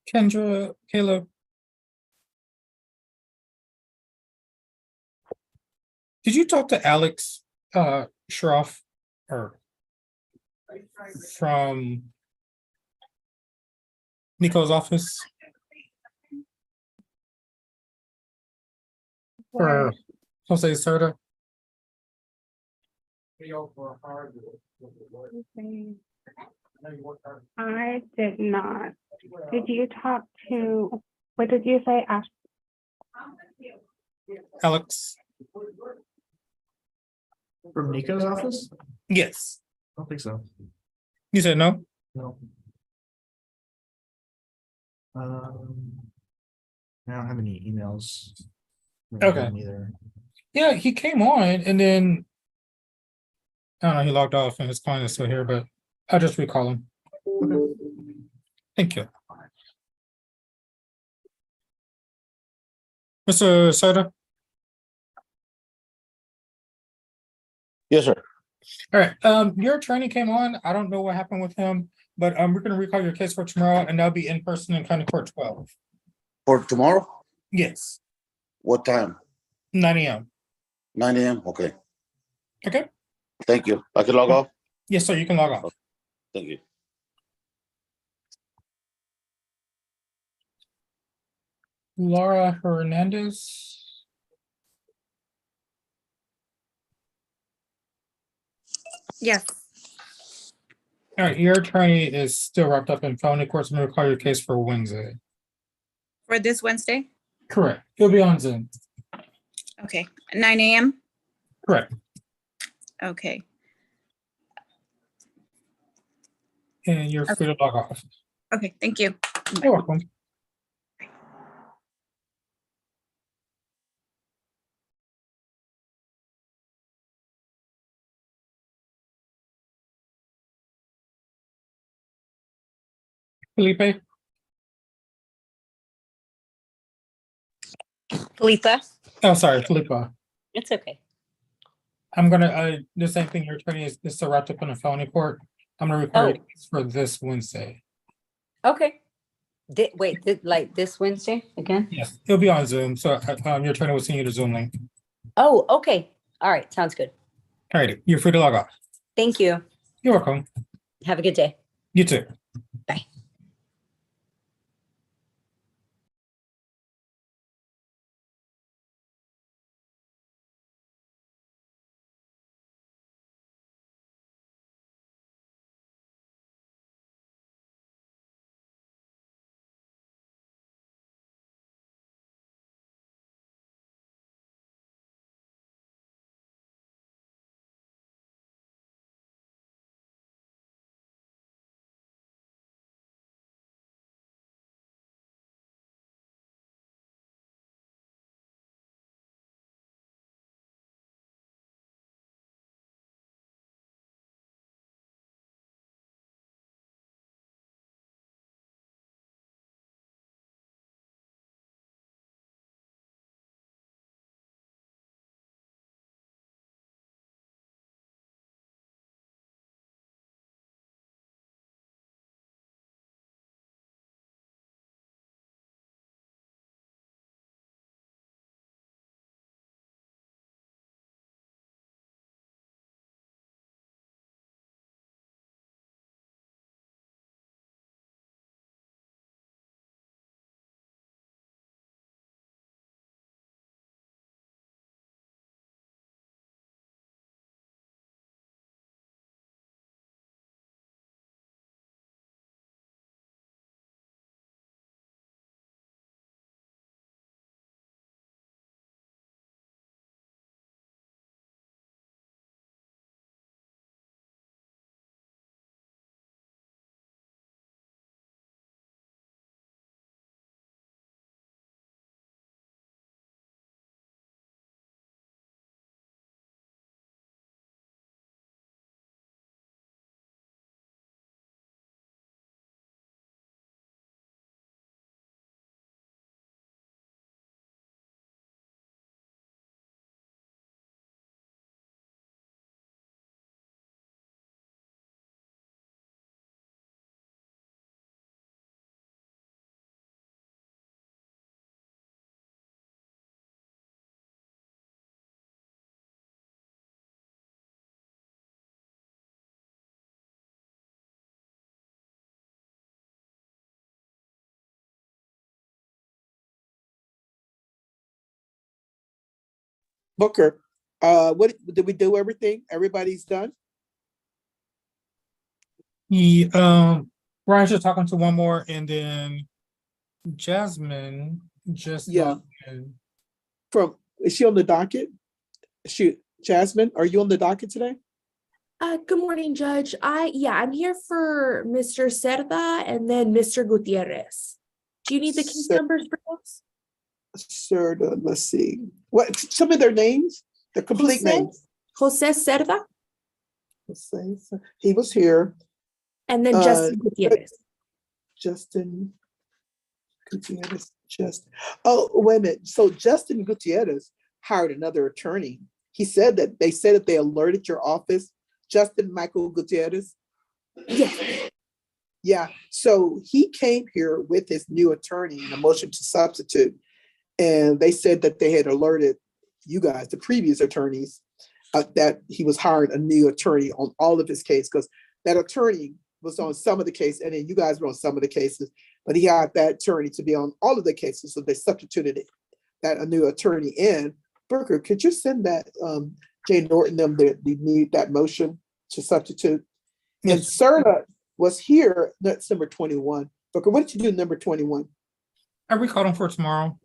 Kendra, Caleb. Did you talk to Alex Schroff or from Nico's office? For Jose Serta?
I did not. Did you talk to, what did you say? Ash?
Alex?
From Nico's office?
Yes.
I don't think so.
You said no?
No. I don't have any emails. from
Okay.
him either.
Yeah, he came on and then I don't know, he logged off and his client is still here, but I'll just recall him. Thank you. Mr. Soda?
Yes, sir.
All right, your attorney came on. I don't know what happened with him, but we're gonna recall your case for tomorrow and that'll be in person in County Court 12.
For tomorrow?
Yes,
What time?
9 AM.
9 a.m.? Okay.
Okay?
Thank you. I can log off?
Yes, sir, you can log off.
Thank you.
Laura Hernandez.
Yes.
All right, your attorney is still wrapped up in felony courts. I'm gonna call your case for Wednesday.
For this Wednesday?
Correct. He'll be on Zoom.
Okay, 9 a.m.?
Correct.
Okay.
And you're free to log off.
Okay, thank you.
You're welcome. Felipe?
Felipa,
Oh, sorry, Felipa.
it's okay.
I'm gonna, the same thing, your attorney is still wrapped up in a felony court. I'm gonna require
Oh.
for this Wednesday.
Okay. Wait, like this Wednesday again?
Yes, he'll be on Zoom, so your attorney will send you the Zoom link.
Oh, okay. All right, sounds good.
All righty, you're free to log off.
Thank you.
You're welcome.
Have a good day.
You too.
Bye.
Booker, what did we do everything? Everybody's done?
Ryan's just talking to one more and then Jasmine just
Yeah.
logged in.
Is she on the docket? Jasmine, are you on the docket today?
Good morning, Judge. I'm here for Mr. Cerda and then Mr. Gutierrez. Do you need the case numbers for those?
Cerda, let's see. What, some of their names? The complete names?
Jose Cerda
He was here.
and then Justin Gutierrez.
Justin Gutierrez, oh, wait a minute. So Justin Gutierrez hired another attorney. He said that they said that they alerted your office, Justin Michael Gutierrez.
Yes.
Yeah, so he came here with his new attorney in a motion to substitute. And they said that they had alerted you guys, the previous attorneys, that he was hiring a new attorney on all of his cases, because that attorney was on some of the cases, and then you guys were on some of the cases, but he had that attorney to be on all of the cases, so they substituted a new attorney in. Booker, could you send that Jay Norton them that we need that motion to substitute? And Serta was here, that's number 21. Booker, what did you do number 21?
I recalled him for tomorrow.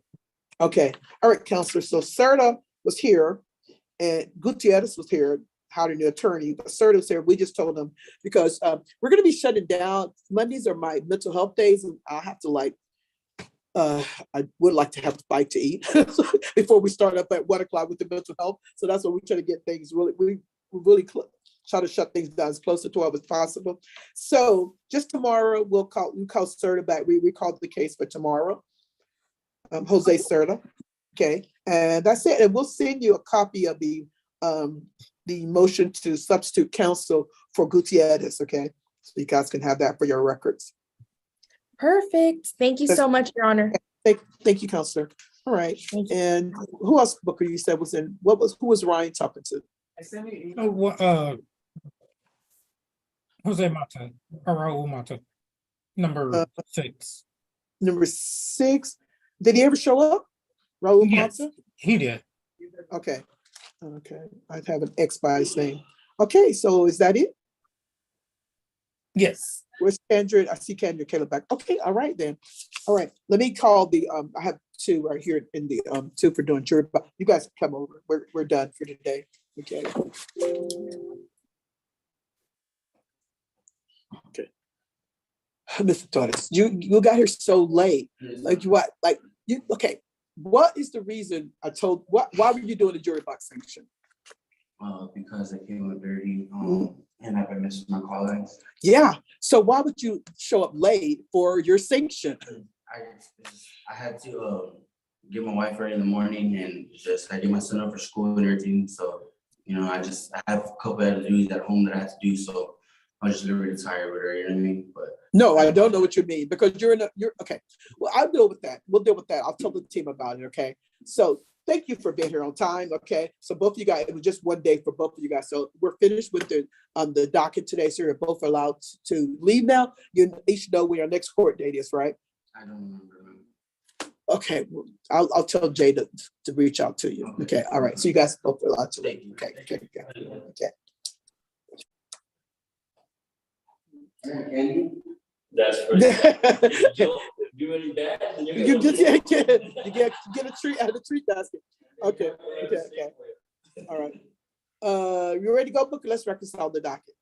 Okay, all right, Counselor. So Serta was here and Gutierrez was here, hired a new attorney, but Serta was here. We just told them because we're gonna be shutting down. Mondays are my mental health days, and I have to I would like to have a bite to eat before we start up at 1 o'clock with the mental health. So that's why we try to get things we really try to shut things down as close to 12 as possible. So just tomorrow we call Serta back. We called the case for tomorrow. Jose Serta. Okay, and that's it. And we'll send you a copy of the motion to substitute counsel for Gutierrez. Okay, so you guys can have that for your records.
Perfect. Thank you so much, Your Honor.
Thank you, Counselor. All right. And who else, Booker, you said was in, who was Ryan talking to?
Jose Mata, or Raul Mata, number 6.
Number 6. Did he ever show up? Raul Mata?
He did.
Okay. I have an X by his name. Okay, so is that it?
Yes.
Where's Kendra? I see Kendra Caleb back. Okay, all right then. All right, let me call the I have 2 right here in the 2 for doing jury, but you guys come over. We're done for today. Okay. Okay. Mr. Torres, you got here so late. Okay. What is the reason why were you doing the jury box sanction?
Because I came up dirty and I've been missing my call.
Yeah. So why would you show up late for your sanction?
I had to get my wife ready in the morning and I get my son up for school and everything. So, I have a couple of duties at home that I have to do. So I was just literally tired with her, you know what I mean? But
no, I don't know what you mean because you're okay. Well, I'll deal with that. We'll deal with that. I'll tell the team about it. Okay. So thank you for being here on time. Okay. So both of you guys, it was just one day for both of you guys. So we're finished with the docket today. So you're both allowed to leave now. You each know when your next court date is, right?
I don't remember.
Okay. Well, I'll tell Jay to reach out to you. Okay. All right. So you guys both are allowed to leave. Okay.
That's
you get a treat out of the treat basket. Okay. All right. You ready to go, Booker? Let's reconcile the docket.